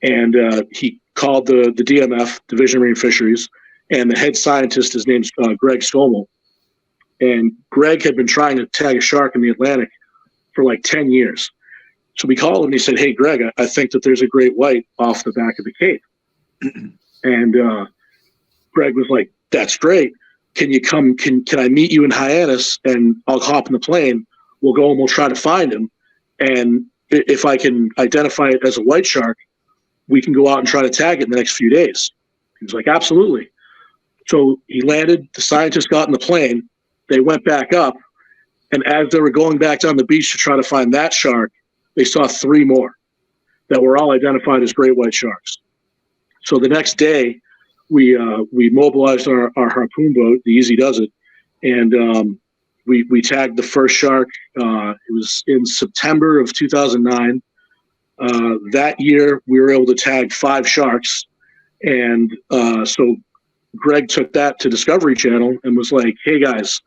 And he called the DMF, Division of Marine Fisheries, and the head scientist, his name's Greg Stomel. And Greg had been trying to tag a shark in the Atlantic for like 10 years. So we called him and he said, hey, Greg, I think that there's a great white off the back of the Cape. And Greg was like, that's great. Can you come? Can I meet you in Hyannis and I'll hop in the plane? We'll go and we'll try to find him. And if I can identify it as a white shark, we can go out and try to tag it in the next few days. He was like, absolutely. So he landed, the scientists got in the plane, they went back up, and as they were going back down the beach to try to find that shark, they saw 3 more that were all identified as great white sharks. So the next day, we mobilized our harpoon boat, the Easy Does It, and we tagged the first shark. It was in September of 2009. That year, we were able to tag 5 sharks, and so Greg took that to Discovery Channel and was like, hey, guys,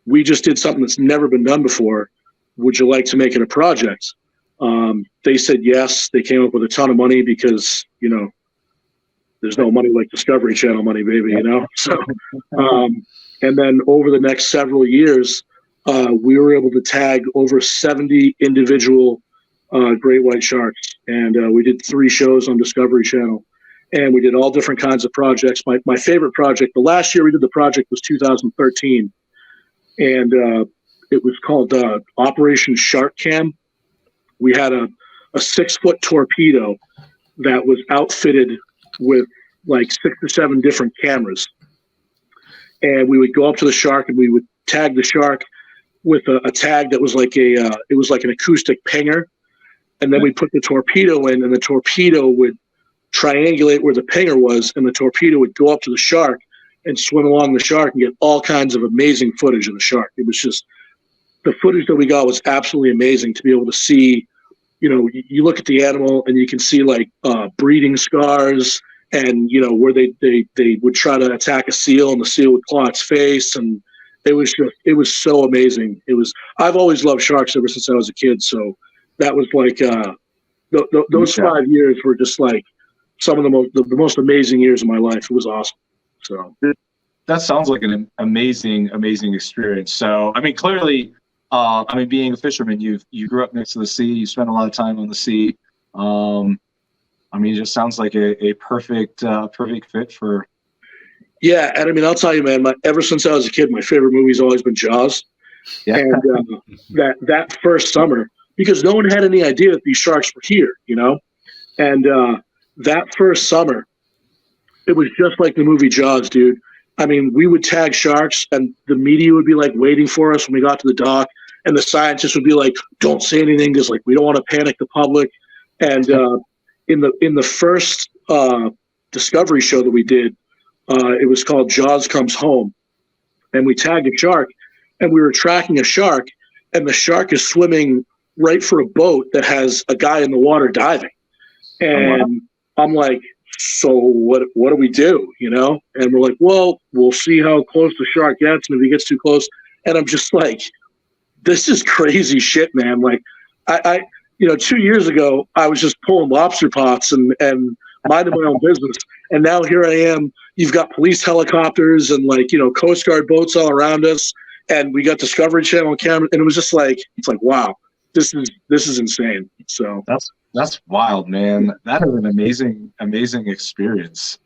we just did something that's never been done before. Would you like to make it a project? They said yes. They came up with a ton of money because, you know, there's no money like Discovery Channel money, baby, you know? So, and then over the next several years, we were able to tag over 70 individual great white sharks. And we did 3 shows on Discovery Channel. And we did all different kinds of projects. My favorite project, the last year we did the project was 2013. And it was called Operation Shark Cam. We had a 6-foot torpedo that was outfitted with like 6 or 7 different cameras. And we would go up to the shark and we would tag the shark with a tag that was like it was like an acoustic pinger. And then we put the torpedo in, and the torpedo would triangulate where the pinger was, and the torpedo would go up to the shark and swim along the shark and get all kinds of amazing footage of the shark. It was just, the footage that we got was absolutely amazing to be able to see. You know, you look at the animal and you can see like breeding scars, and you know where they would try to attack a seal and the seal would claw its face, and it was so amazing. I've always loved sharks ever since I was a kid, so that was like those 5 years were just like some of the most amazing years of my life. It was awesome. So that sounds like an amazing experience. So I mean, clearly, being a fisherman, you grew up next to the sea. You spent a lot of time on the sea. It just sounds like a perfect fit for. Yeah, and I mean, I'll tell you, man. Ever since I was a kid, my favorite movie's always been Jaws. Yeah. And that first summer, because no one had any idea that these sharks were here, you know, and that first summer, it was just like the movie Jaws, dude. I mean, we would tag sharks, and the media would be like waiting for us when we got to the dock, and the scientists would be like, "Don't say anything, because like we don't want to panic the public." And in the first Discovery show that we did, it was called Jaws Comes Home, and we tagged a shark, and we were tracking a shark, and the shark is swimming right for a boat that has a guy in the water diving, and I'm like, so what do we do, you know? And we're like, well, we'll see how close the shark gets, and if he gets too close, And I'm just like, this is crazy shit, man. Like, I 2 years ago, I was just pulling lobster pots and minding my own business. And now here I am. You've got police helicopters and Coast Guard boats all around us. And we got Discovery Channel camera. And it was just like, it's like, wow, this is insane. So that's wild, man. That is an amazing experience.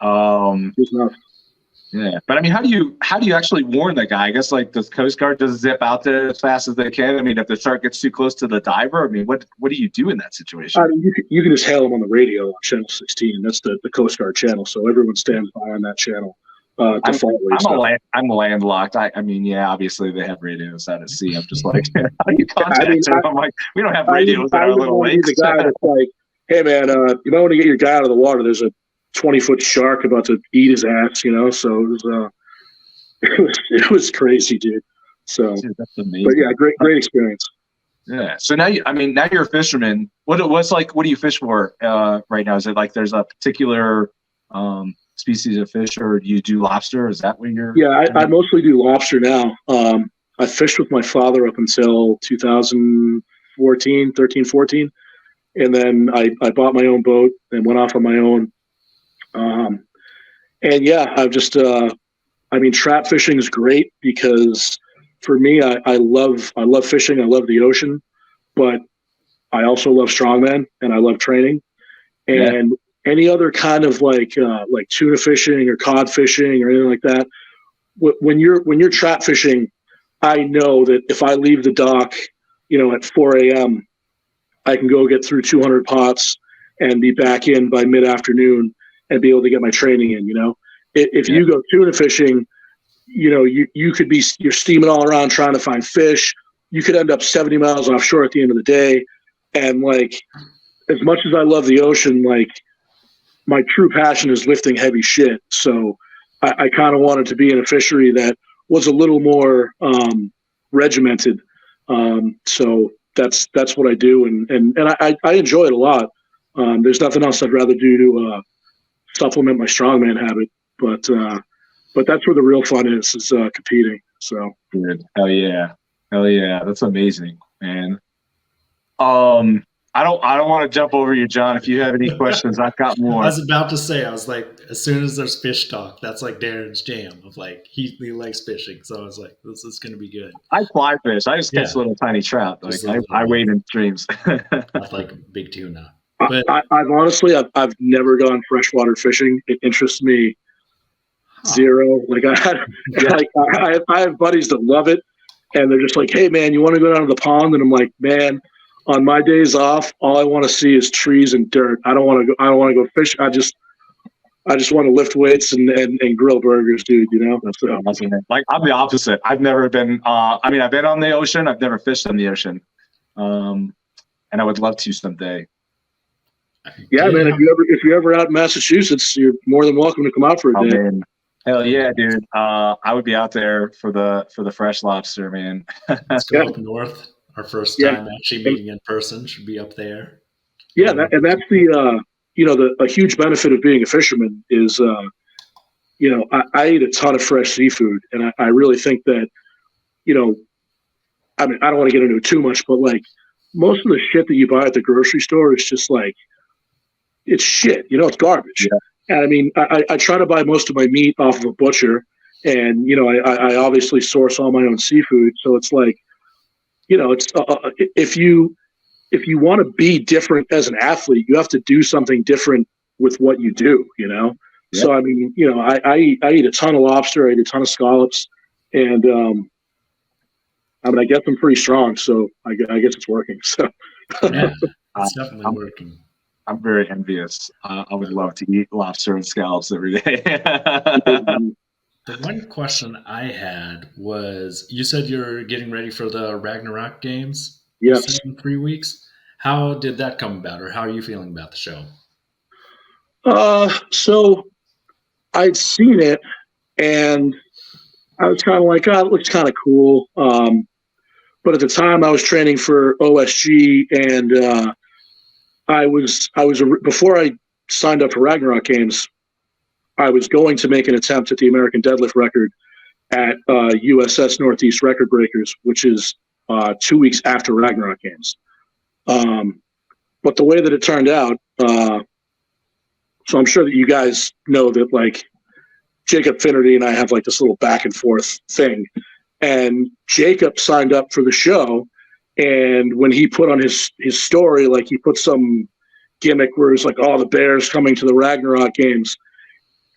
Yeah, but I mean, how do you actually warn that guy? I guess does Coast Guard just zip out there as fast as they can? I mean, if the shark gets too close to the diver, I mean, what do you do in that situation? I mean, you can just hail them on the radio on channel 16. That's the Coast Guard channel, so everyone stands by on that channel. I'm landlocked. I mean, yeah, obviously they have radios out at sea. I'm just like, how do you contact them? I'm like, we don't have radios in our little lakes. The guy that's like, hey man, you might want to get your guy out of the water. There's a 20-foot shark about to eat his ass, so it was crazy, dude. So dude, that's amazing. But yeah, great experience. Yeah. So now you're a fisherman. What do you fish for right now? Is it like there's a particular species of fish, or do you do lobster? Is that what you're? Yeah, I mostly do lobster now. I fished with my father up until 2013, 14. And then I bought my own boat and went off on my own. And yeah, I've just, trap fishing is great because for me, I love fishing. I love the ocean, but I also love strongman and I love training. And any other kind of like tuna fishing or cod fishing or anything like that. When you're trap fishing, I know that if I leave the dock, at 4 a.m., I can go get through 200 pots and be back in by mid-afternoon and be able to get my training in. If you go tuna fishing, you could be, you're steaming all around trying to find fish. You could end up 70 miles offshore at the end of the day. And as much as I love the ocean, my true passion is lifting heavy shit. So I kind of wanted to be in a fishery that was a little more regimented. So that's what I do. And I enjoy it a lot. There's nothing else I'd rather do to supplement my strongman habit, but that's where the real fun is competing. So good. Hell yeah, that's amazing, man. I don't want to jump over you, John. If you have any questions, I've got more. I was about to say, I was like, as soon as there's fish talk, that's like Darin's jam of he likes fishing. So I was like, this is going to be good. I fly fish. I just catch little tiny trout. I wade in streams. Not like big tuna. But I've honestly, I've never gone freshwater fishing. It interests me zero. I have buddies that love it, and they're just like, "Hey, man, you want to go down to the pond?" And I'm like, "Man, on my days off, all I want to see is trees and dirt. I don't want to go fish. I just want to lift weights and grill burgers, dude. So, I'm the opposite. I've never been. I've been on the ocean. I've never fished on the ocean, and I would love to someday. Yeah, man. If you're ever out in Massachusetts, you're more than welcome to come out for a day. Man. Hell yeah, dude. I would be out there for the fresh lobster, man. Let's go up north. Our first time actually meeting in person should be up there. Yeah, that's the a huge benefit of being a fisherman is I eat a ton of fresh seafood, and I really think that I don't want to get into it too much, but most of the shit that you buy at the grocery store is just it's shit. It's garbage. Yeah. And I try to buy most of my meat off of a butcher, and I obviously source all my own seafood. So it's it's if you want to be different as an athlete, you have to do something different with what you do. Yeah. So I eat a ton of lobster, I eat a ton of scallops, and I get them pretty strong. So I guess it's working. So yeah, it's definitely working. I'm very envious. I would love to eat lobster and scallops every day. The one question I had was, you said you're getting ready for the Ragnarok games. Yes. In 3 weeks. How did that come about, or how are you feeling about the show? So I'd seen it, and I was kind of like, it looks kind of cool. But at the time, I was training for OSG, and I was before I signed up for Ragnarok games, I was going to make an attempt at the American deadlift record, at USS Northeast Record Breakers, which is 2 weeks after Ragnarok Games. But the way that it turned out, so I'm sure that you guys know that, like, Jacob Finnerty and I have like this little back and forth thing. And Jacob signed up for the show, and when he put on his story, like, he put some gimmick where it's like, oh, the Bears coming to the Ragnarok Games.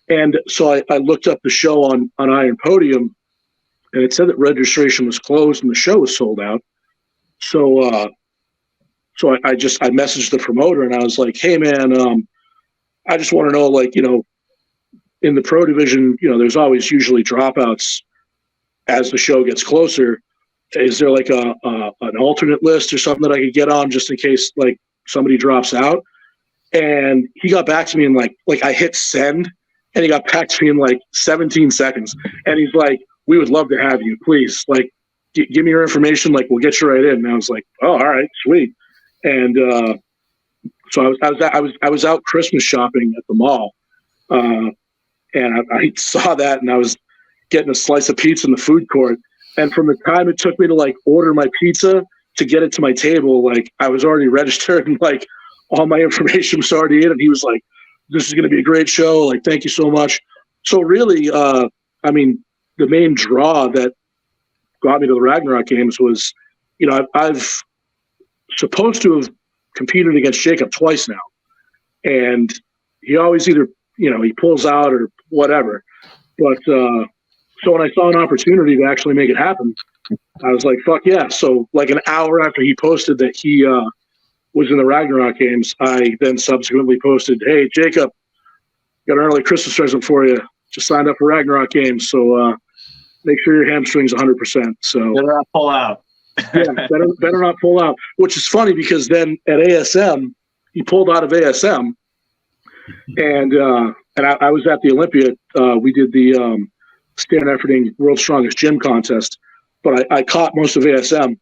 And so I looked up the show on Iron Podium, and it said that registration was closed and the show was sold out. So I messaged the promoter, and I was like, hey man, I just want to know, like, you know, in the pro division, you know, there's always usually dropouts as the show gets closer. Is there like an alternate list or something that I could get on just in case, like, somebody drops out? And he got back to me in like I hit send, and he got back to me in like 17 seconds. And he's like, we would love to have you, please. Like, give me your information. Like, we'll get you right in. And I was like, oh, all right, sweet. And so I was out Christmas shopping at the mall. And I saw that, and I was getting a slice of pizza in the food court. And from the time it took me to, like, order my pizza to get it to my table, like, I was already registered, and, like, all my information was already in. And he was like, this is going to be a great show. Like, thank you so much. So really, I mean, the main draw that got me to the Ragnarok Games was, you know, I've supposed to have competed against Jacob twice now. And he always either, you know, he pulls out or whatever. But so when I saw an opportunity to actually make it happen, I was like, fuck yeah. So like an hour after he posted that he was in the Ragnarok Games, I then subsequently posted, hey, Jacob, got an early Christmas present for you. Just signed up for Ragnarok Games. So make sure your hamstring's 100%. So better not pull out. Yeah, better not pull out, which is funny because then at ASM, he pulled out of ASM. And I was at the Olympia. We did the Stan Efferding World's Strongest Gym contest, but I caught most of ASM.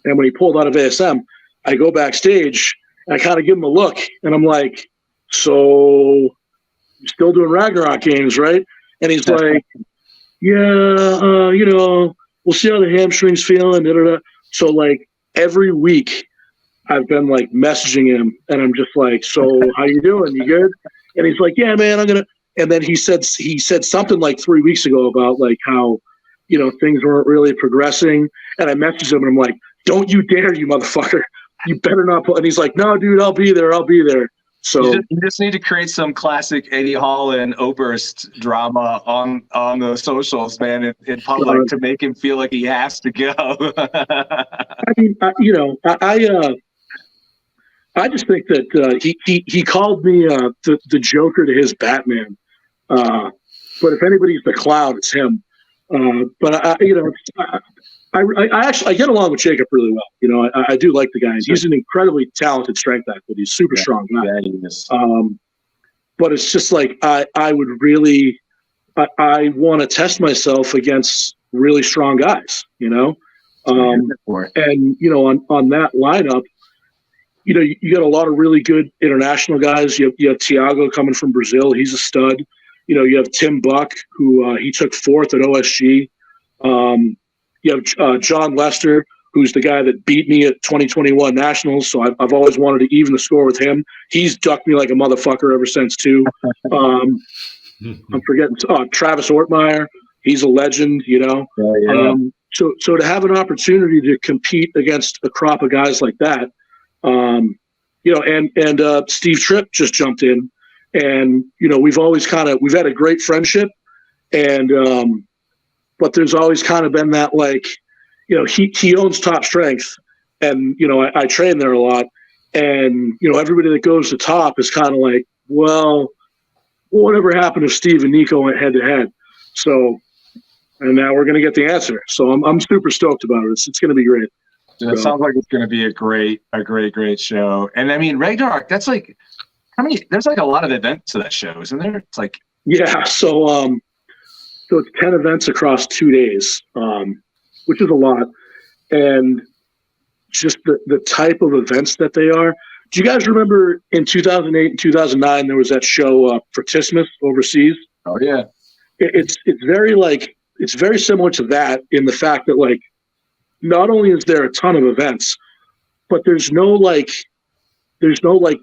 And when he pulled out of ASM, I go backstage and I kind of give him a look, and I'm like, "So, you're still doing Ragnarok Games, right?" And he's like, "Yeah, you know, we'll see how the hamstring's feeling." Da, da, da. So like every week, I've been like messaging him, and I'm just like, "So how you doing? You good?" And he's like, "Yeah, man, I'm gonna." And then he said something like 3 weeks ago about like how, you know, things weren't really progressing. And I messaged him, and I'm like, "Don't you dare, you motherfucker! You better not pull." And he's like, "No, dude, I'll be there. I'll be there." So you just need to create some classic Eddie Hall and Oberst drama on the socials, man, in public to make him feel like he has to go. I mean, you know, I just think that he called me the Joker to his Batman. But if anybody's the clown, it's him. But you know, I actually get along with Jacob really well. You know, I do like the guy. He's an incredibly talented strength athlete. He's super strong guy. Yeah, he is. But it's just like I would really I want to test myself against really strong guys. You know, and you know on that lineup, you know, you got a lot of really good international guys. You have Thiago coming from Brazil. He's a stud. You know, you have Tim Buck, who he took 4th at OSG. You have John Lester, who's the guy that beat me at 2021 Nationals. So I've always wanted to even the score with him. He's ducked me like a motherfucker ever since, too. I'm forgetting Travis Ortmeyer. He's a legend, you know. So to have an opportunity to compete against a crop of guys like that, you know, and Steve Tripp just jumped in. And, you know, we've had a great friendship, and but there's always kind of been that, like, you know, he owns Top Strength, and, you know, I train there a lot, and, you know, everybody that goes to Top is kind of like, well, whatever happened if Steve and Niko went head to head? So, and now we're going to get the answer. So I'm super stoked about it. It's going to be great. It sounds like it's going to be a great show. And I mean, Ragnarok, that's like, there's like a lot of events to that show, isn't there? It's like, yeah. So it's 10 events across 2 days, which is a lot. And just the type of events that they are. Do you guys remember in 2008 and 2009, there was that show Fortismus overseas? Oh yeah. It's very like, it's very similar to that in the fact that like, not only is there a ton of events, but there's no like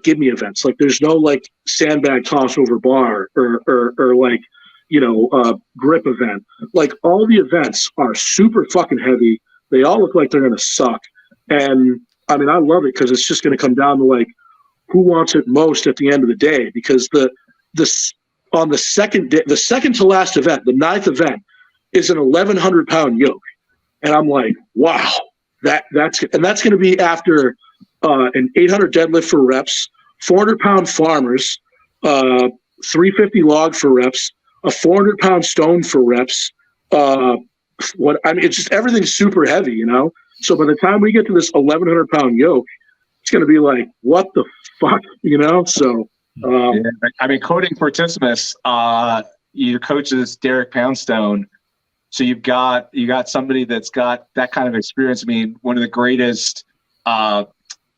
give me events. Like there's no like sandbag toss over bar or like, grip event. Like all the events are super fucking heavy. They all look like they're going to suck. And I mean, I love it because it's just going to come down to like who wants it most at the end of the day. Because on the second day, the second to last event, the 9th event, is an 1,100 pound yoke. And I'm like, wow, that's going to be after an 800 deadlift for reps, 400 pound farmers, 350 log for reps, a 400 pound stone for reps. It's just everything's super heavy, you know? So by the time we get to this 1,100 pound yoke, it's going to be like, what the fuck, you know? So, I mean, quoting Fortissimus, your coach is Derek Poundstone. So you got somebody that's got that kind of experience. I mean, one of the greatest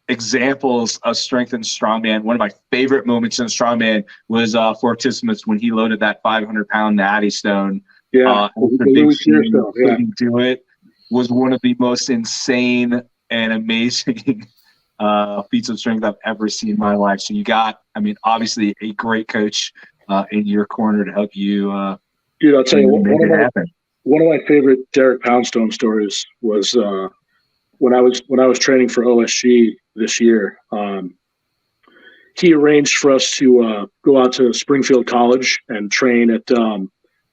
examples of strength in strongman. One of my favorite moments in strongman was Fortissimus when he loaded that 500 pound natty stone. Yeah, couldn't do it. Was one of the most insane and amazing feats of strength I've ever seen in my life. So you got, I mean, obviously a great coach in your corner to help you. Dude, I'll tell you, one of my favorite Derek Poundstone stories was when I was training for OSG this year. He arranged for us to go out to Springfield College and train at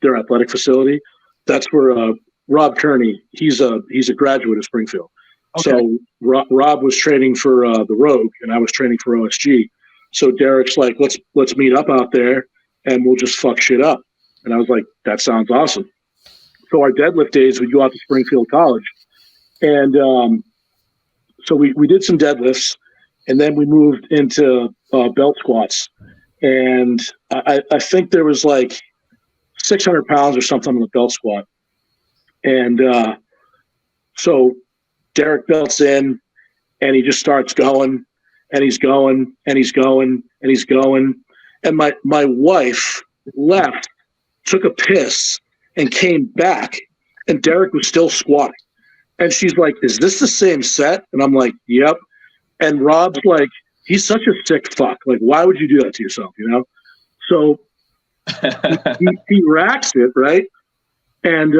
their athletic facility. That's where Rob Kearney, he's a graduate of Springfield. Okay. So Rob was training for the Rogue, and I was training for OSG. So Derek's like, let's meet up out there, and we'll just fuck shit up. And I was like, that sounds awesome. So our deadlift days, we'd go out to Springfield College. And so we did some deadlifts, and then we moved into belt squats. And I think there was like 600 pounds or something on the belt squat. And so Derek belts in, and he just starts going, and he's going, and he's going, and he's going. And my wife left, took a piss, and came back, and Derek was still squatting. And she's like, is this the same set? And I'm like, yep. And Rob's like, he's such a sick fuck. Like, why would you do that to yourself, you know? So he racks it, right? And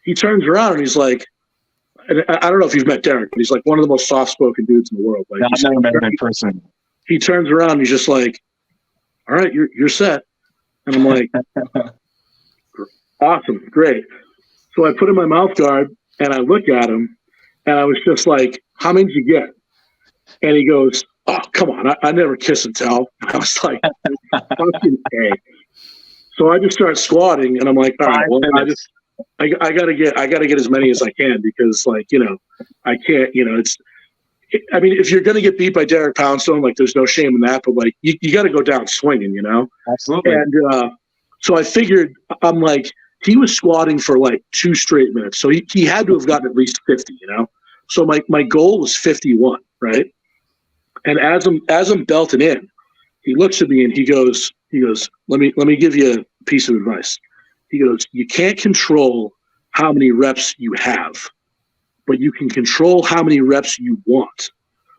he turns around and he's like, and I don't know if you've met Derek, but he's like one of the most soft-spoken dudes in the world. Like, I've never met him in person. He turns around and he's just like, all right, you're set. And I'm like, awesome, great. So I put in my mouth guard and I look at him and I was just like, how many did you get? And he goes, oh, come on, I never kiss and tell. And I was like, fucking A. So I just start squatting and I'm like, all right, well, I gotta get as many as I can because, like, you know, I can't, you know, I mean, if you're gonna get beat by Derek Poundstone, like, there's no shame in that, but like, you got to go down swinging, you know. Absolutely. And so I figured, I'm like, he was squatting for like 2 straight minutes, so he had to have gotten at least 50, you know. So my goal was 51, right? And as I'm belting in, he looks at me and he goes, let me give you a piece of advice. He goes, you can't control how many reps you have, but you can control how many reps you want.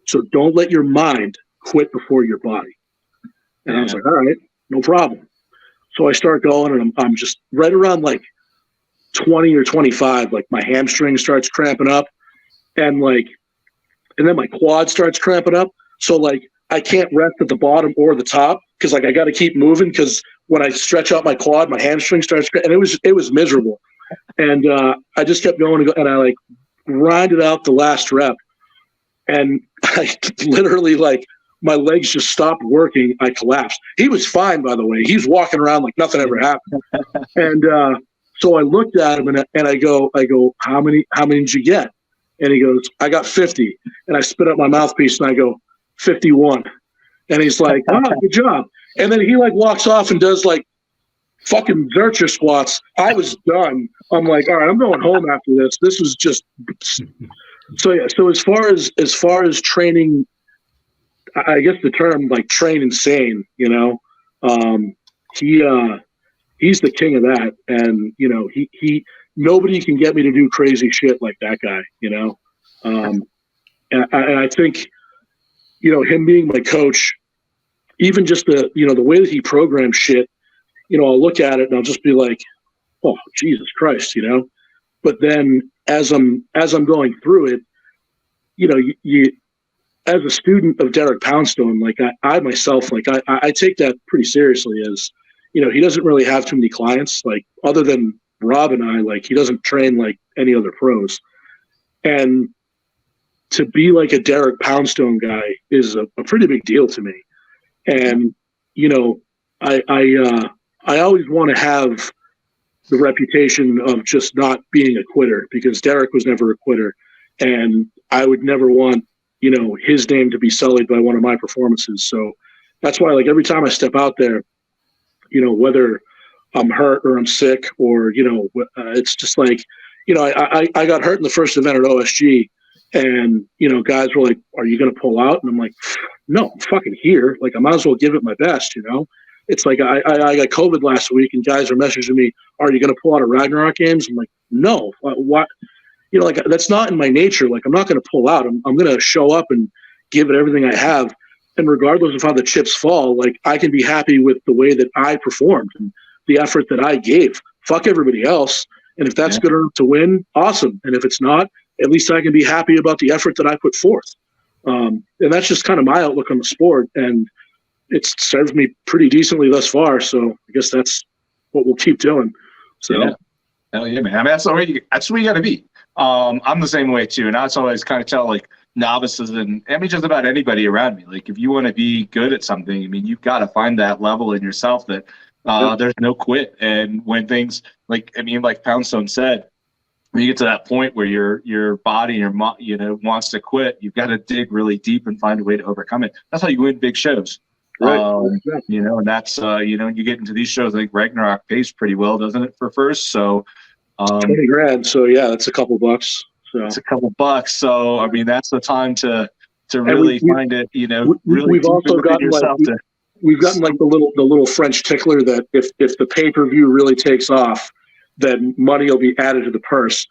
So don't let your mind quit before your body. And I was like, all right, no problem. So I start going and I'm just right around like 20 or 25, like my hamstring starts cramping up and then my quad starts cramping up. So like I can't rest at the bottom or the top because like I got to keep moving because when I stretch out my quad, my hamstring starts, and it was miserable. And I just kept going and I like grinded out the last rep, and I literally like my legs just stopped working. I collapsed. He was fine, by the way. He's walking around like nothing ever happened. And so I looked at him and I go, how many did you get? And he goes, I got 50. And I spit up my mouthpiece and I go, 51. And he's like, oh, good job. And then he like walks off and does like fucking Zercher squats. I was done. I'm like, all right, I'm going home after this. This was just so yeah. So as far as training, I guess the term like train insane, you know, he's the king of that. And you know, nobody can get me to do crazy shit like that guy, you know? And I think, you know, him being my coach, even just the way that he programs shit, you know, I'll look at it and I'll just be like, oh, Jesus Christ, you know? But then as I'm going through it, you know, you as a student of Derek Poundstone, like I myself, like I take that pretty seriously as, you know, he doesn't really have too many clients, like other than Rob and I, like he doesn't train like any other pros. And to be like a Derek Poundstone guy is a pretty big deal to me. And, you know, I always want to have the reputation of just not being a quitter, because Derek was never a quitter. And I would never want, you know, his name to be sullied by one of my performances. So that's why, like, every time I step out there, you know, whether I'm hurt or I'm sick or, you know, it's just like, you know, I got hurt in the first event at OSG, and, you know, guys were like, are you going to pull out? And I'm like, no, I'm fucking here. Like, I might as well give it my best, you know? It's like I got COVID last week, and guys are messaging me, are you going to pull out of Ragnarok games? I'm like, no. What? You know, like, that's not in my nature. Like, I'm not going to pull out. I'm going to show up and give it everything I have. And regardless of how the chips fall, like, I can be happy with the way that I performed and the effort that I gave. Fuck everybody else. And if that's good enough to win, awesome. And if it's not, at least I can be happy about the effort that I put forth. And that's just kind of my outlook on the sport. And it's served me pretty decently thus far. So I guess that's what we'll keep doing. So, yeah. Hell yeah, man. I mean, that's where you got to be. I'm the same way too. And that's always kind of tell like novices and I mean, just about anybody around me. Like, if you want to be good at something, I mean, you've got to find that level in yourself that there's no quit. And when things like Poundstone said, when you get to that point where your body, you know, wants to quit, you've got to dig really deep and find a way to overcome it. That's how you win big shows. Right. You know, and that's, you know, you get into these shows, I think Ragnarok pays pretty well, doesn't it, for first? So, $20,000. So yeah, that's a couple bucks. So it's a couple bucks. So, I mean, that's the time to really find it, you know, really we've also gotten we've gotten like the little French tickler that if the pay-per-view really takes off, then money will be added to the purse.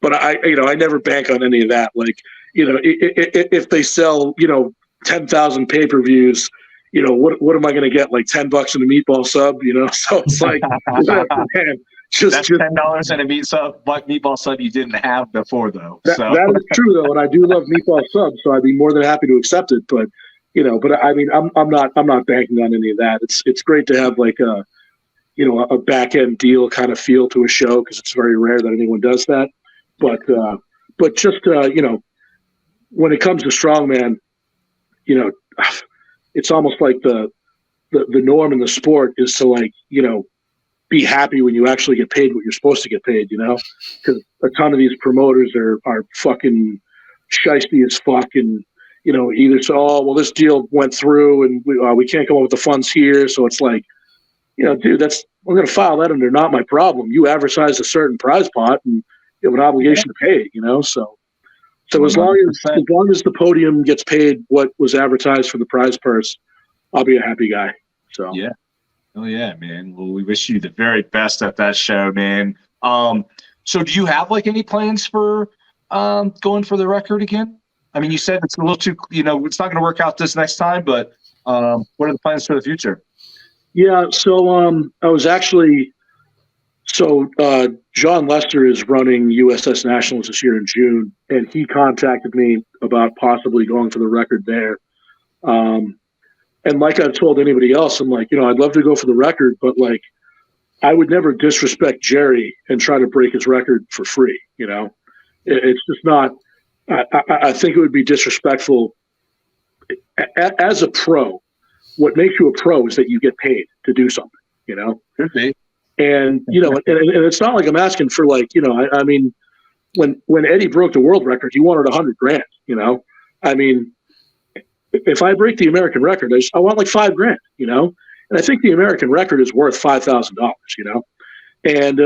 But I never bank on any of that. Like, you know, if they sell, you know, 10,000 pay-per-views, you know, what am I going to get? Like $10 in a meatball sub, you know? So it's like, man, that's $10 in a meatball sub you didn't have before, though. That is true, though, and I do love meatball subs, so I'd be more than happy to accept it. But, you know, I mean, I'm not banking on any of that. It's great to have like a, you know, a back end deal kind of feel to a show, because it's very rare that anyone does that. But just you know, when it comes to strongman, you know, it's almost like the norm in the sport is to, like, you know, be happy when you actually get paid what you're supposed to get paid, you know, because a ton of these promoters are fucking shiesty as fuck, and, you know, either say, oh, well, this deal went through and we can't come up with the funds here. So it's like, you know, dude, we're going to file that under not my problem. You advertised a certain prize pot and you have an obligation to pay it, you know? So as long as the podium gets paid what was advertised for the prize purse, I'll be a happy guy. So yeah. Oh yeah, man. Well, we wish you the very best at that show, man. So do you have like any plans for going for the record again? I mean, you said it's a little too, you know, it's not going to work out this next time, but what are the plans for the future? Yeah. So I was actually, John Lester is running USS Nationals this year in June, and he contacted me about possibly going for the record there. And like I've told anybody else, I'm like, you know, I'd love to go for the record, but like, I would never disrespect Jerry and try to break his record for free. You know, it's just not, I think it would be disrespectful as a pro. What makes you a pro is that you get paid to do something, you know? Okay. And, you know, and it's not like I'm asking for, like, you know, I mean, when Eddie broke the world record, he wanted $100,000, you know? I mean, if I break the American record, I want like $5,000, you know? And I think the American record is worth $5,000, you know? And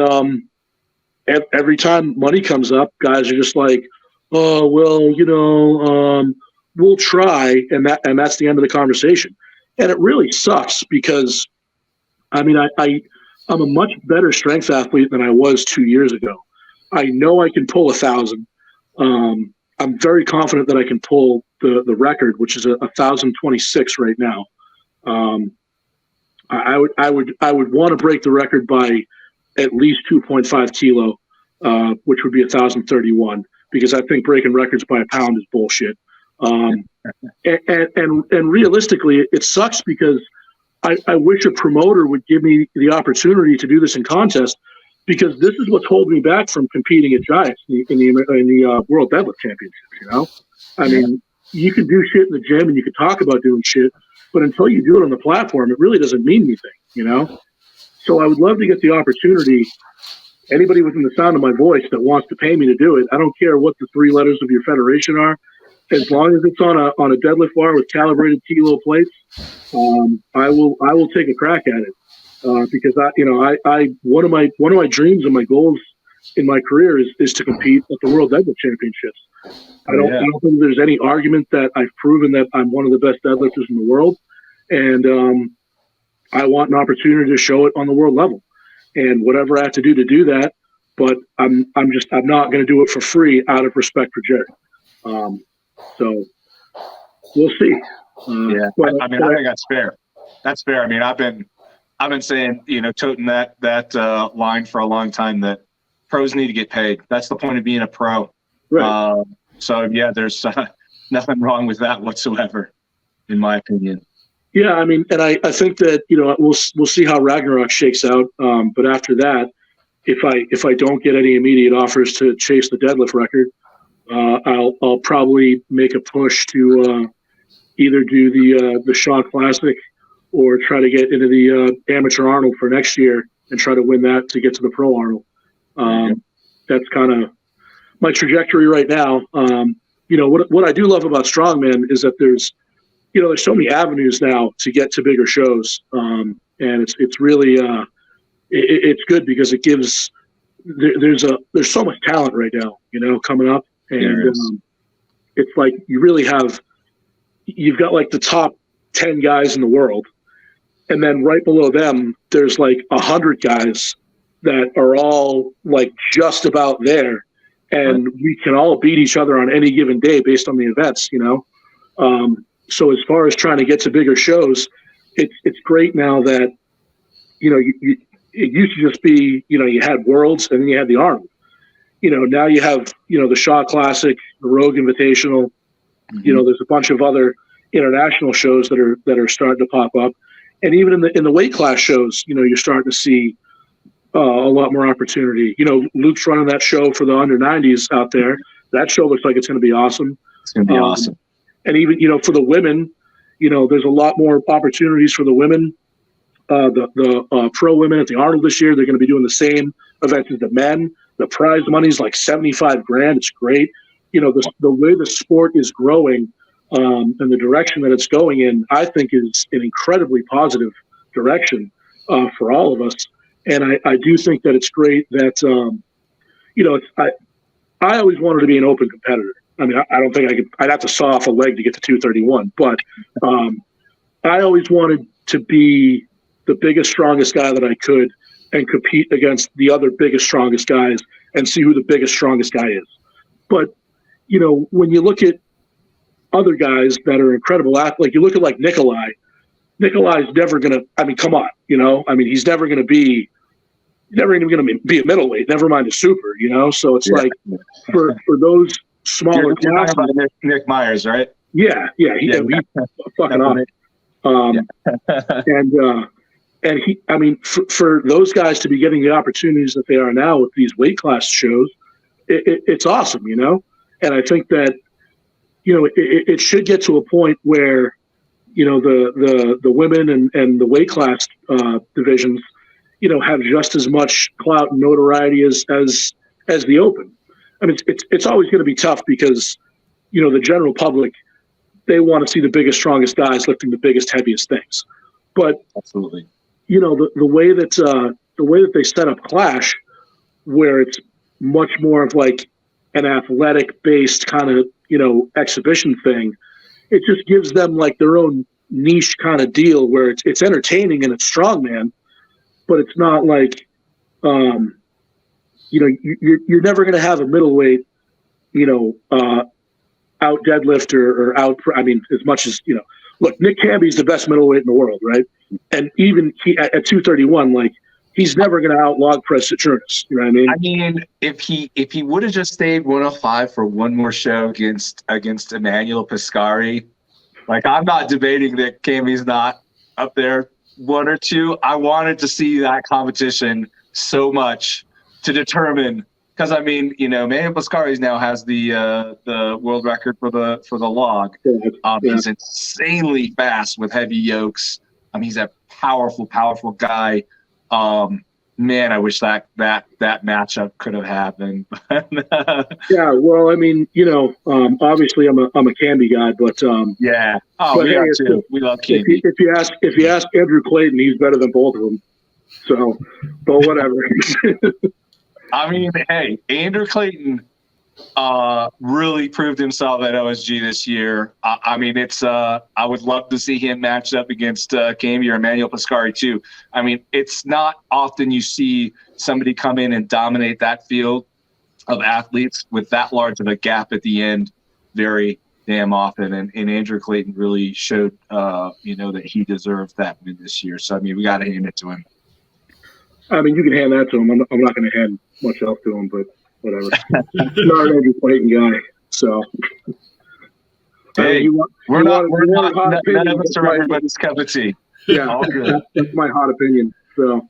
every time money comes up, guys are just like, oh, well, you know, we'll try. And that's the end of the conversation. And it really sucks because, I mean, I'm a much better strength athlete than I was 2 years ago. I know I can pull 1,000. I'm very confident that I can pull the record, which is 1,026 right now. I would want to break the record by at least 2.5 kilo, which would be 1,031, because I think breaking records by a pound is bullshit. And realistically, it sucks because I wish a promoter would give me the opportunity to do this in contest, because this is what's holding me back from competing at Giants in the World Deadlift Championships. You know, I mean, you can do shit in the gym and you can talk about doing shit, but until you do it on the platform, it really doesn't mean anything. You know, so I would love to get the opportunity. Anybody within the sound of my voice that wants to pay me to do it, I don't care what the 3 letters of your federation are, as long as it's on a deadlift bar with calibrated kilo plates, I will take a crack at it. Because one of my dreams and my goals in my career is to compete at the World Deadlift Championships. I don't think there's any argument that I've proven that I'm one of the best deadlifters in the world, and I want an opportunity to show it on the world level, and whatever I have to do that. But I'm not going to do it for free out of respect for Jerry. So we'll see. But, I think that's fair. That's fair. I mean, I've been saying, toting that line for a long time, that pros need to get paid. That's the point of being a pro. Right. So yeah, there's nothing wrong with that whatsoever, in my opinion. Yeah, I mean, and I think that we'll see how Ragnarok shakes out. But after that, if I don't get any immediate offers to chase the deadlift record, I'll probably make a push to either do the Shaw Classic or try to get into the Amateur Arnold for next year and try to win that to get to the Pro Arnold. That's kind of my trajectory right now. What I do love about Strongman is that there's so many avenues now to get to bigger shows, and it's really it's good because it gives there's so much talent right now, coming up, and it's like you've got like the top 10 guys in the world. And then right below them, there's like 100 guys that are all like just about there. And we can all beat each other on any given day based on the events, So as far as trying to get to bigger shows, it's great now that, it used to just be, you had Worlds and then you had the Arnold. Now you have, the Shaw Classic, the Rogue Invitational. There's a bunch of other international shows that are starting to pop up. And even in the weight class shows, you're starting to see a lot more opportunity. Luke's running that show for the under 90s out there. That show looks like it's going to be awesome. It's going to be awesome. And even, for the women, there's a lot more opportunities for the women. The pro women at the Arnold this year, they're going to be doing the same events as the men. The prize money's like $75,000. It's great. The way the sport is growing, and the direction that it's going in, I think is an incredibly positive direction for all of us. And I do think that it's great that, I always wanted to be an open competitor. I mean, I don't think I'd have to saw off a leg to get to 231, but I always wanted to be the biggest, strongest guy that I could and compete against the other biggest, strongest guys and see who the biggest, strongest guy is. But, when you look at other guys that are incredible, like you look at like Nikolai's never going to, come on, he's never going to be a middleweight, never mind a super, so it's like for those smaller classes. About Nick Myers, right? Yeah. He's fucking on it. And he, for those guys to be getting the opportunities that they are now with these weight class shows, it's awesome, and I think that, it should get to a point where, the women and the weight class divisions, have just as much clout and notoriety as the open. It's always going to be tough because, the general public, they want to see the biggest, strongest guys lifting the biggest, heaviest things. But absolutely, the way that they set up Clash, where it's much more of like an athletic based kind of, exhibition thing, it just gives them like their own niche kind of deal where it's entertaining and it's strongman, but it's not like, you're never going to have a middleweight, out deadlifter or out. I mean, as much as look, Nick Camby's the best middleweight in the world, right? And even at 231, like he's never going to out log press Saturnus. You know what I mean? I mean, if he would have just stayed 105 for one more show against Emmanuel Piscari, like I'm not debating that Camby's not up there 1 or 2. I wanted to see that competition so much to determine, because I mean, Emmanuel Piscari now has the world record for the log. He's insanely fast with heavy yokes. He's a powerful guy. Man, I wish that matchup could have happened. Yeah, well, I mean, obviously I'm a Camby guy, but yeah. Oh, but we are too. We love Camby. If you ask Andrew Clayton, he's better than both of them. So, but whatever. I mean, hey, Andrew Clayton really proved himself at OSG this year. I mean, it's I would love to see him matched up against Camby or Emmanuel Piscari too. I mean, it's not often you see somebody come in and dominate that field of athletes with that large of a gap at the end very damn often. And Andrew Clayton really showed, that he deserved that win this year. So, I mean, we got to hand it to him. I mean, you can hand that to him. I'm not going to hand much else to him, but whatever. Not an Andrew Clayton guy, so. Hey, none of us are everybody's cup of tea. Yeah, all good. That's my hot opinion. So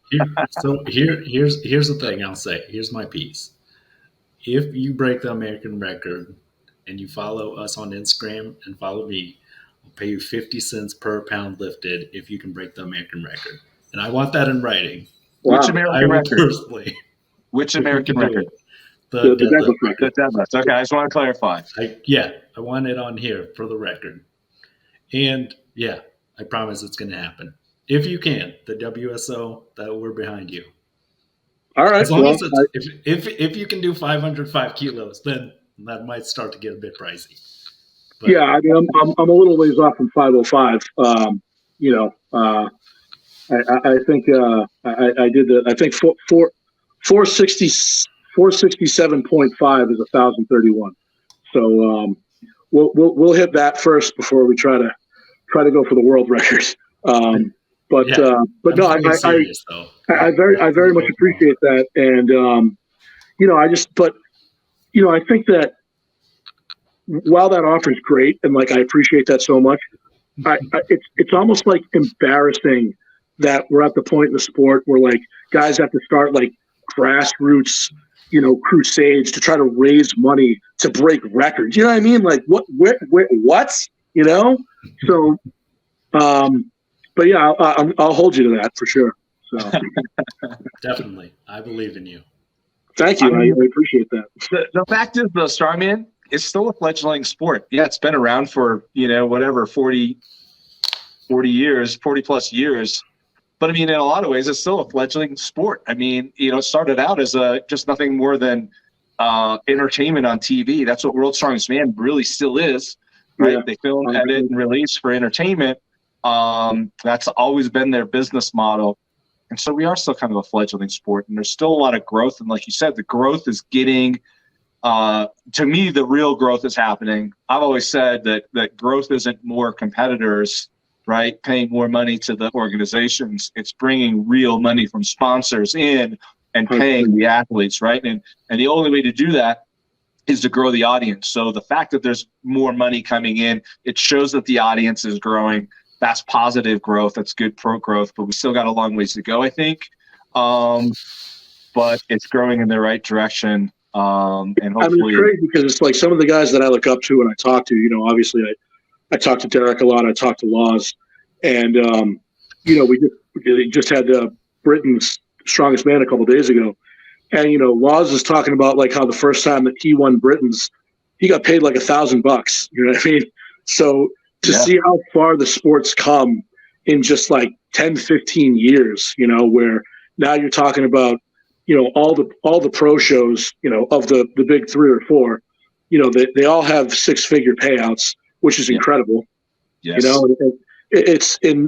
here's the thing I'll say. Here's my piece. If you break the American record and you follow us on Instagram and follow me, I'll pay you 50 cents per pound lifted if you can break the American record. And I want that in writing. Wow. Which American record? Personally. Which American record? The deadlift. The deadlift. Okay, I just want to clarify. I want it on here for the record. And yeah, I promise it's going to happen. If you can, the WSO, that we're behind you. All right. As long as if you can do 505 kilos, then that might start to get a bit pricey. But, yeah, I mean, I'm a little ways off from 505. I think I did the. I think 467.5 is 1,031. So we'll hit that first before we try to go for the world record. But no, I very much appreciate that, and I think that while that offer is great, and like I appreciate that so much, it's almost like embarrassing that we're at the point in the sport where like guys have to start like grassroots, crusades to try to raise money to break records. You know what I mean? Like what? So, but yeah, I'll hold you to that for sure. So definitely, I believe in you. Thank you. I appreciate that. The fact is, the strongman is still a fledgling sport. Yeah, it's been around for 40 plus years. But I mean, in a lot of ways, it's still a fledgling sport. I mean, it started out as just nothing more than entertainment on TV. That's what World's Strongest Man really still is, right? Yeah. They film, edit, and release for entertainment. That's always been their business model. And so we are still kind of a fledgling sport, and there's still a lot of growth. And like you said, the growth is getting, to me, the real growth is happening. I've always said that growth isn't more competitors, right, paying more money to the organizations. It's bringing real money from sponsors in and paying the athletes, right? And the only way to do that is to grow the audience. So the fact that there's more money coming in, it shows that the audience is growing. That's positive growth. That's good pro growth, but we still got a long ways to go, I think. But it's growing in the right direction. And hopefully, I mean, it's great because it's like some of the guys that I look up to and I talk to, obviously I talked to Derek a lot. I talked to Laws, and we just had Britain's Strongest Man a couple of days ago, and Laws is talking about like how the first time that he won Britain's, he got paid like $1,000. You know what I mean? So to see how far the sport's come in just like 10, 15 years, where now you're talking about all the pro shows, of the big 3 or 4, they all have 6-figure payouts, which is incredible. Yes.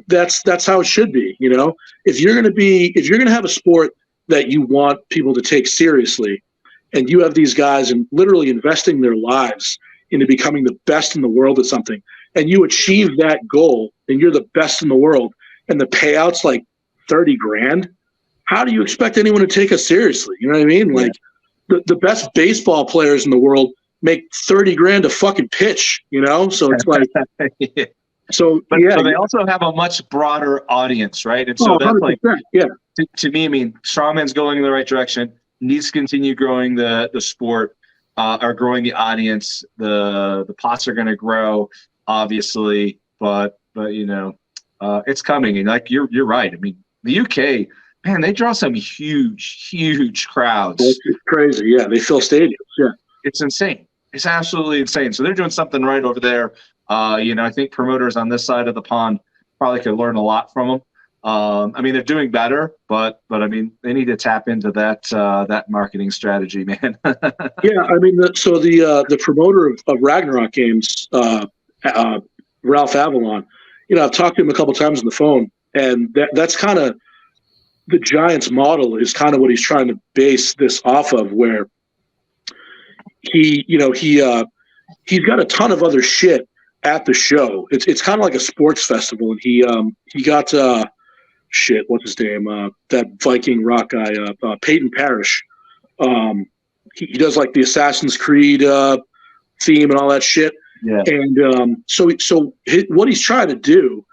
That's how it should be. If you're going to have a sport that you want people to take seriously, and you have these guys and literally investing their lives into becoming the best in the world at something, and you achieve that goal and you're the best in the world, and the payout's like 30 grand, how do you expect anyone to take us seriously? You know what I mean? Yeah. Like the best baseball players in the world make 30 grand a fucking pitch, you know? So it's like, Yeah. so But yeah. so they also have a much broader audience, right? And so Oh, that's like, 100%, yeah. to me, I mean, strongman's going in the right direction, needs to continue growing the sport, or growing the audience. The pots are going to grow, obviously, but you know, it's coming. And like you're right. I mean, the UK, man, they draw some huge crowds. It's crazy. Yeah, they fill stadiums. Yeah, it's insane. It's absolutely insane. So they're doing something right over there. You know, I think promoters on this side of the pond probably could learn a lot from them. I mean, they're doing better, but I mean, they need to tap into that marketing strategy, man. yeah. I mean, the promoter of Ragnarok games, Ralph Avalon, you know, I've talked to him a couple times on the phone, and that's kind of the Giants model is kind of what he's trying to base this off of, where he's got a ton of other shit at the show. It's kind of like a sports festival, and he got what's his name? That Viking rock guy, Peyton Parrish. He does like the Assassin's Creed theme and all that shit. Yeah. And what he's trying to do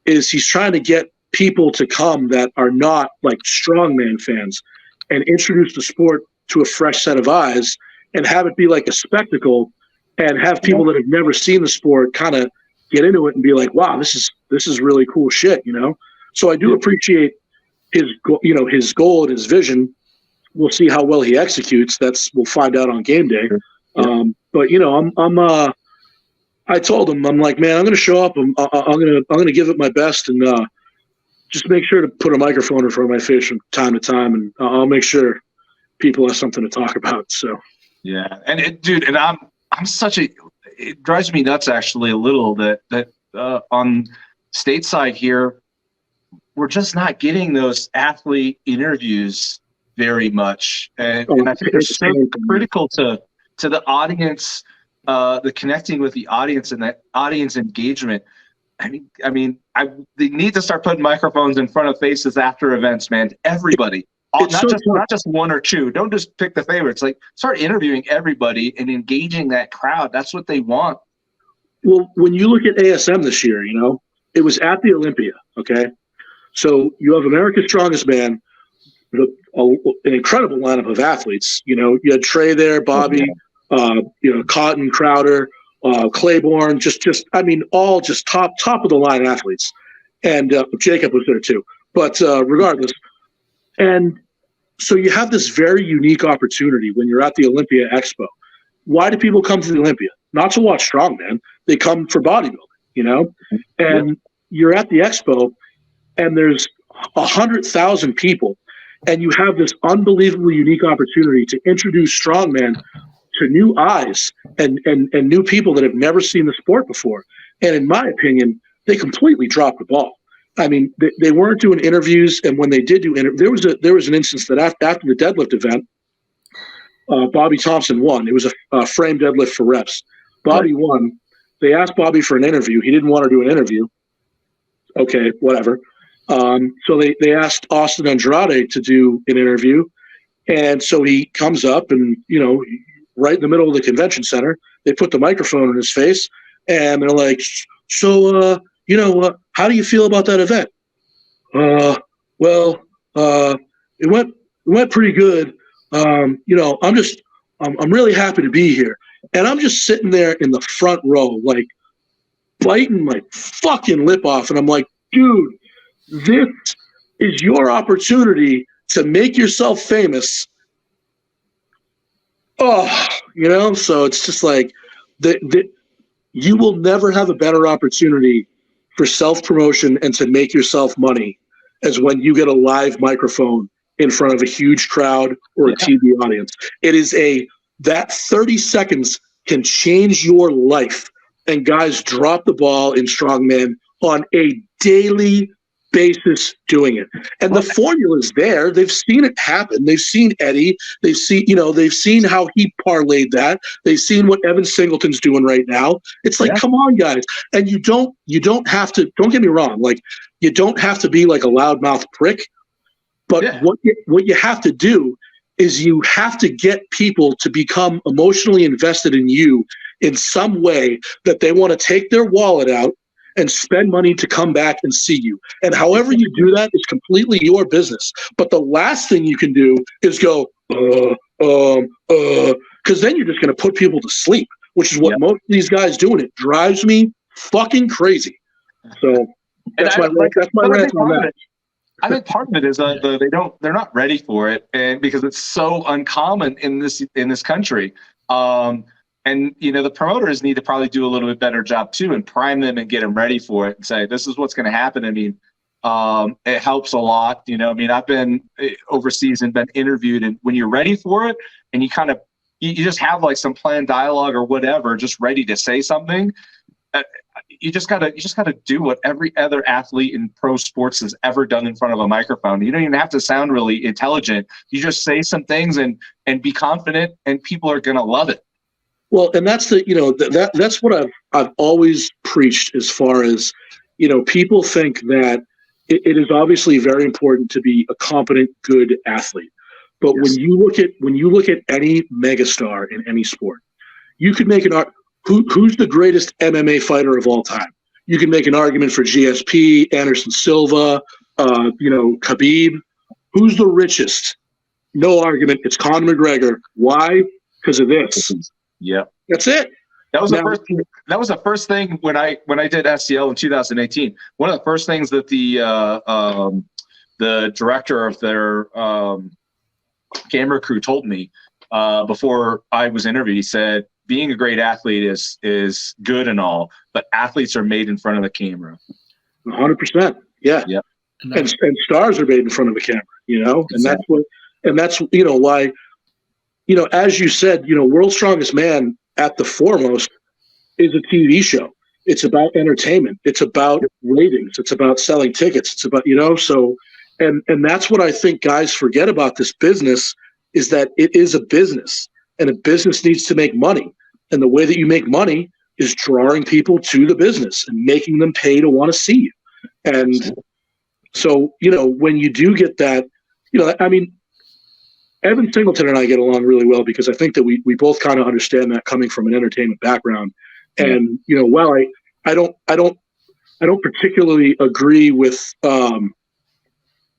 is he's trying to get people to come that are not like strongman fans and introduce the sport to a fresh set of eyes and have it be like a spectacle, and have people that have never seen the sport kind of get into it and be like, wow, this is really cool shit, you know? So I do appreciate his goal and his vision. We'll see how well he executes. We'll find out on game day. Yeah. But you know, I told him, I'm like, man, I'm going to show up. I'm going to give it my best, and just make sure to put a microphone in front of my face from time to time, and I'll make sure people have something to talk about. So yeah, and it drives me nuts actually a little that on stateside here, we're just not getting those athlete interviews very much, and I think they're so critical to the audience, the connecting with the audience and that audience engagement. I mean, they need to start putting microphones in front of faces after events, man. Everybody, not just one or two. Don't just pick the favorites. Like, start interviewing everybody and engaging that crowd. That's what they want. Well, when you look at ASM this year, you know, it was at the Olympia. Okay, so you have America's Strongest Man, an incredible lineup of athletes. You know, you had Trey there, Bobby, Cotton, Crowder, Claiborne, all just top of the line athletes, and Jacob was there too. But regardless, and so you have this very unique opportunity when you're at the Olympia Expo. Why do people come to the Olympia? Not to watch strongman. They come for bodybuilding, you know. And you're at the Expo, and there's 100,000 people, and you have this unbelievably unique opportunity to introduce strongman to new eyes and new people that have never seen the sport before. And in my opinion, they completely dropped the ball. I mean, they weren't doing interviews, and when they did do interviews, there was an instance that after the deadlift event, Bobby Thompson won. It was a frame deadlift for reps. Bobby won. They asked Bobby for an interview. He didn't want to do an interview. Okay, whatever. So they asked Austin Andrade to do an interview, and so he comes up and, you know, right in the middle of the convention center, they put the microphone in his face, and they're like, so, how do you feel about that event? It went pretty good. I'm really happy to be here. And I'm just sitting there in the front row, like biting my fucking lip off. And I'm like, dude, this is your opportunity to make yourself famous. Oh, you know, so it's just like you will never have a better opportunity for self-promotion and to make yourself money as when you get a live microphone in front of a huge crowd or a TV audience. It is that 30 seconds can change your life. And guys drop the ball in strongman on a daily basis doing it. And the formula is there. They've seen it happen. They've seen Eddie. They've seen how he parlayed that. They've seen what Evan Singleton's doing right now. It's like, come on, guys. And you don't have to, don't get me wrong, like, you don't have to be like a loudmouth prick. But what you have to do is you have to get people to become emotionally invested in you in some way that they want to take their wallet out and spend money to come back and see you. And however you do that is completely your business. But the last thing you can do is go, because then you're just going to put people to sleep, which is what most of these guys do, and it drives me fucking crazy. So that's my rant on that. I think part of it is they're not ready for it, and because it's so uncommon in this country. And the promoters need to probably do a little bit better job too, and prime them and get them ready for it, and say this is what's going to happen. I mean, it helps a lot. I've been overseas and been interviewed, and when you're ready for it, and you just have like some planned dialogue or whatever, just ready to say something. You just gotta do what every other athlete in pro sports has ever done in front of a microphone. You don't even have to sound really intelligent. You just say some things and be confident, and people are gonna love it. Well, and that's that's what I've always preached, as far as, people think that it is obviously very important to be a competent, good athlete. But when you look at any megastar in any sport, you could make who's the greatest MMA fighter of all time? You can make an argument for GSP, Anderson Silva, Khabib. Who's the richest? No argument. It's Conor McGregor. Why? Because of this. Yeah, that's it. That was the first thing when I did SCL in 2018. One of the first things that the director of their camera crew told me before I was interviewed. He said, being a great athlete is good and all, but athletes are made in front of the camera. 100%. Yeah. Yeah. And stars are made in front of the camera, exactly. and that's why, as you said, World's Strongest Man at the foremost is a TV show. It's about entertainment. It's about ratings. It's about selling tickets. It's about, so, and that's what I think guys forget about this business, is that it is a business. And a business needs to make money. And the way that you make money is drawing people to the business and making them pay to want to see you. And so, when you do get that, Evan Singleton and I get along really well, because I think that we both kind of understand that, coming from an entertainment background. And, while I don't particularly agree with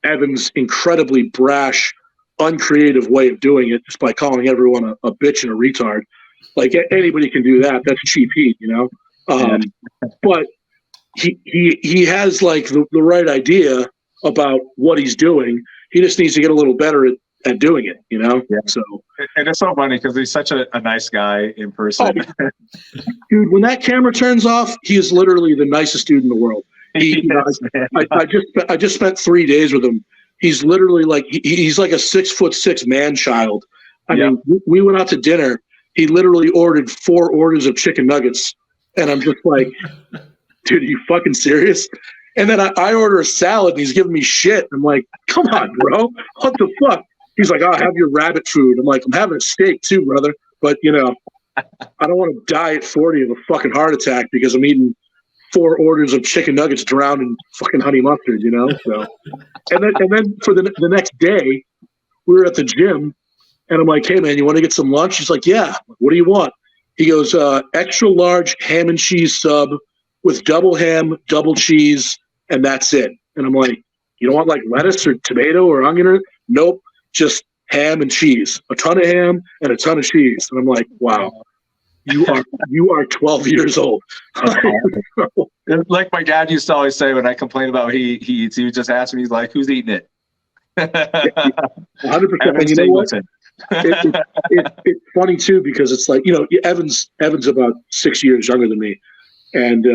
Evan's incredibly brash, uncreative way of doing it, just by calling everyone a bitch and a retard. Like, anybody can do that. That's cheap heat, But he has like the right idea about what he's doing. He just needs to get a little better at doing it, Yeah. So, and it's so funny because he's such a nice guy in person. Oh, dude, when that camera turns off, he is literally the nicest dude in the world. I just spent 3 days with him. He's literally like, he's like a 6'6" man child. I mean, we went out to dinner. He literally ordered 4 orders of chicken nuggets. And I'm just like, dude, are you fucking serious? And then I order a salad and he's giving me shit. I'm like, come on, bro. What the fuck? He's like, I'll have your rabbit food. I'm like, I'm having a steak too, brother. But, I don't want to die at 40 of a fucking heart attack because I'm eating 4 orders of chicken nuggets drowned in fucking honey mustard, So, and then for the next day, we were at the gym, and I'm like, hey man, you want to get some lunch? He's like, yeah. What do you want? He goes, extra large ham and cheese sub with double ham, double cheese, and that's it. And I'm like, you don't want like lettuce or tomato or onion? Nope, just ham and cheese. A ton of ham and a ton of cheese. And I'm like, wow. You are 12 years old. Like my dad used to always say when I complain about what he eats, he would just ask me, he's like, who's eating it? 100%. And you know what? It's funny too, because it's like, Evan's about 6 years younger than me. And,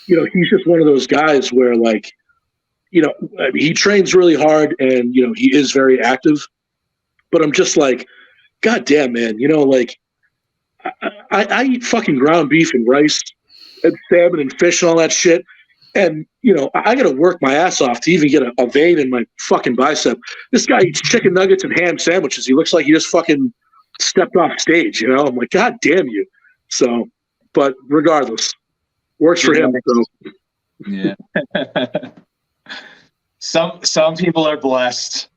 he's just one of those guys where, like, he trains really hard and, he is very active. But I'm just like, God damn, man, like, I eat fucking ground beef and rice and salmon and fish and all that shit. And, I got to work my ass off to even get a vein in my fucking bicep. This guy eats chicken nuggets and ham sandwiches. He looks like he just fucking stepped off stage, I'm like, God damn you. So, but regardless, works for him. So. Yeah. Some people are blessed.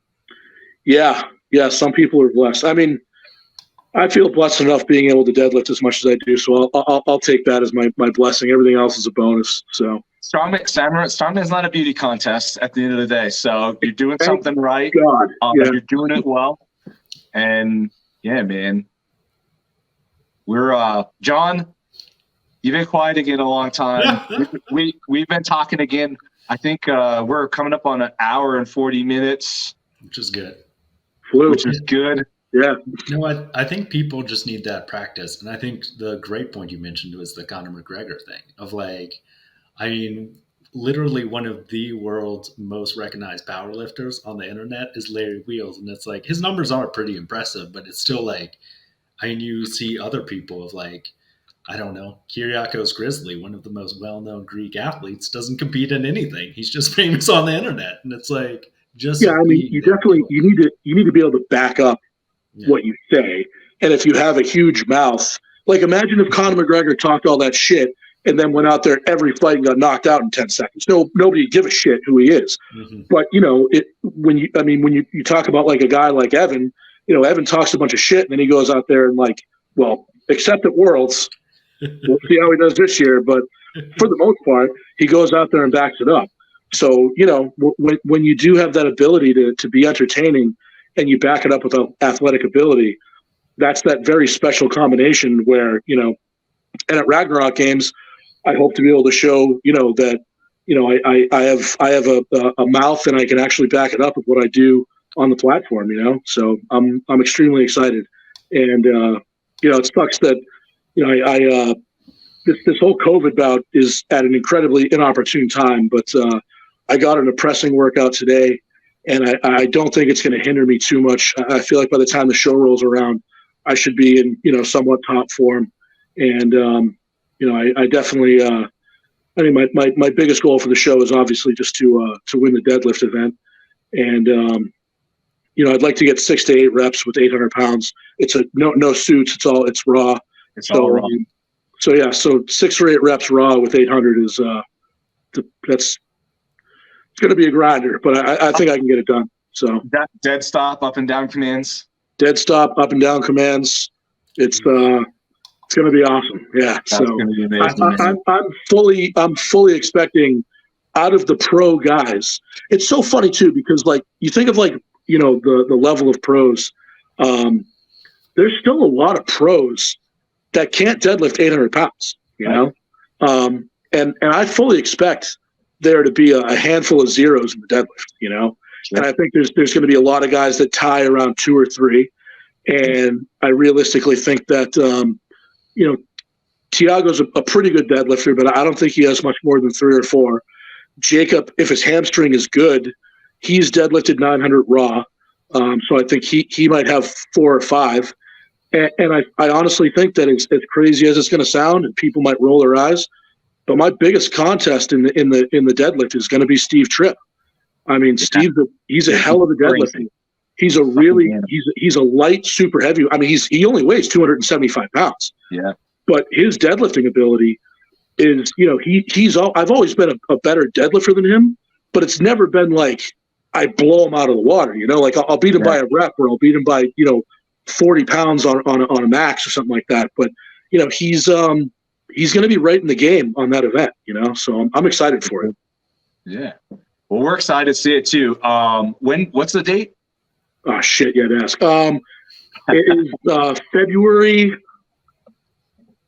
Yeah. Some people are blessed. I mean, I feel blessed enough being able to deadlift as much as I do. So I'll take that as my blessing. Everything else is a bonus. So Strongman is not a beauty contest at the end of the day. So you're doing something right. God. You're doing it well. And yeah, man, we're John. You've been quiet again a long time. We've been talking again. I think we're coming up on an hour and 40 minutes, which is good. Which is good. Yeah. I think people just need that practice, and I think the great point you mentioned was the Conor McGregor thing of literally one of the world's most recognized powerlifters on the internet is Larry Wheels, and it's like his numbers are pretty impressive, but it's still you see other people of I don't know, Kyriakos Grizzly, one of the most well-known Greek athletes, doesn't compete in anything. He's just famous on the internet, and it's you need to be able to back up what you say, and if you have a huge mouth, imagine if Conor McGregor talked all that shit and then went out there every fight and got knocked out in 10 seconds. Nobody would give a shit who he is. Mm-hmm. But when you talk about a guy like Evan, Evan talks a bunch of shit and then he goes out there and except at Worlds. We'll see how he does this year, but for the most part, he goes out there and backs it up. So, when you do have that ability to be entertaining and you back it up with athletic ability, that's that very special combination where, and at Ragnarok Games, I hope to be able to show, that, I have a mouth and I can actually back it up with what I do on the platform, So I'm extremely excited. And, it sucks that, this whole COVID bout is at an incredibly inopportune time, but I got an pressing workout today, and I don't think it's going to hinder me too much. I feel like by the time the show rolls around, I should be in, somewhat top form. And, I definitely, my biggest goal for the show is obviously just to win the deadlift event. And, I'd like to get 6 to 8 reps with 800 pounds. It's no suits. It's raw. It's all raw. So 6 or 8 reps raw with 800 is it's going to be a grinder, but I think I can get it done. So that dead stop, up and down commands. Dead stop, up and down commands. It's going to be awesome. Yeah. That's going to be amazing. I'm fully expecting out of the pro guys. It's so funny too because you think of the level of pros. There's still a lot of pros that can't deadlift 800 pounds, and I fully expect there to be a handful of zeros in the deadlift, Sure. And I think there's going to be a lot of guys that tie around 2 or 3. And I realistically think that, Tiago's a pretty good deadlifter, but I don't think he has much more than 3 or 4. Jacob, if his hamstring is good, he's deadlifted 900 raw. So I think he might have 4 or 5. And I honestly think that as crazy as it's going to sound, and people might roll their eyes, but my biggest contest in the deadlift is going to be Steve Tripp. I mean, he's a hell of a deadlifter. He's a light super heavy. I mean, he only weighs 275 pounds. Yeah. But his deadlifting ability is, I've always been a better deadlifter than him, but it's never been I blow him out of the water. I'll beat him by a rep, or I'll beat him by 40 pounds on a max or something like that. But he's going to be right in the game on that event. So I'm excited for it. Yeah. Well, we're excited to see it too. What's the date? Oh shit! Yeah, to ask. It is February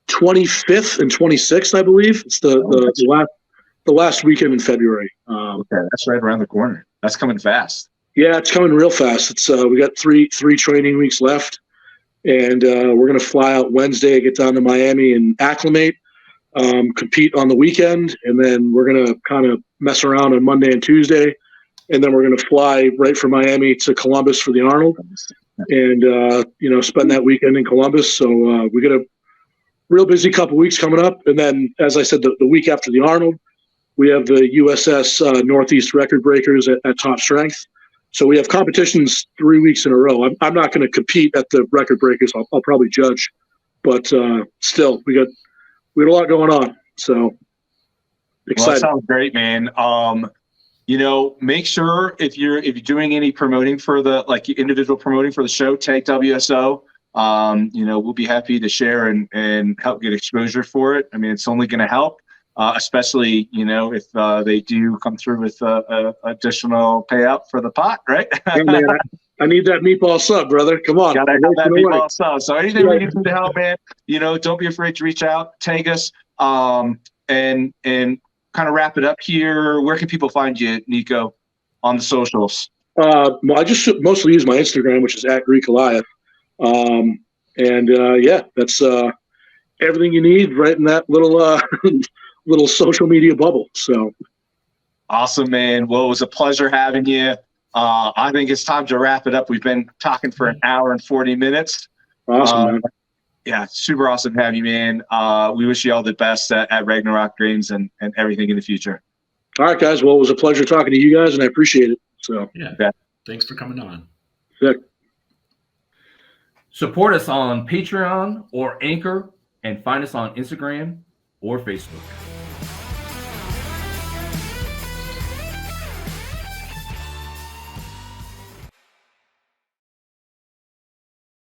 25th and 26th, I believe. It's the last weekend in February. Okay, that's right around the corner. That's coming fast. Yeah, it's coming real fast. It's we got three training weeks left, and we're gonna fly out Wednesday, get down to Miami and acclimate, compete on the weekend, and then we're gonna kind of mess around on Monday and Tuesday, and then we're gonna fly right from Miami to Columbus for the Arnold, and spend that weekend in Columbus. So we got a real busy couple weeks coming up, and then as I said, the week after the Arnold, We have the USS Northeast Record Breakers at Top Strength. So we have competitions 3 weeks in a row. I'm not going to compete at the Record Breakers. I'll probably judge, but still, we got a lot going on. So excited. Well, that sounds great, man. Make sure if you're doing any promoting for the individual promoting for the show, tag WSO. We'll be happy to share and help get exposure for it. I mean, it's only going to help. Especially, if they do come through with additional payout for the pot, right? Hey, man, I need that meatball sub, brother. Come on. Gotta have that meatball sub. So anything we can do to help, man, don't be afraid to reach out, tag us, and kind of wrap it up here. Where can people find you, Niko, on the socials? I just mostly use my Instagram, which is @Goliath. That's everything you need right in that little social media bubble. So awesome, man. Well, it was a pleasure having you. I think it's time to wrap it up. We've been talking for an hour and 40 minutes. Awesome, man. Yeah, super awesome to have you, man. We wish you all the best at Ragnarok Games and everything in the future. All right, guys. Well, it was a pleasure talking to you guys, and I appreciate it. So yeah. Thanks for coming on. Sick. Support us on Patreon or Anchor, and find us on Instagram or Facebook.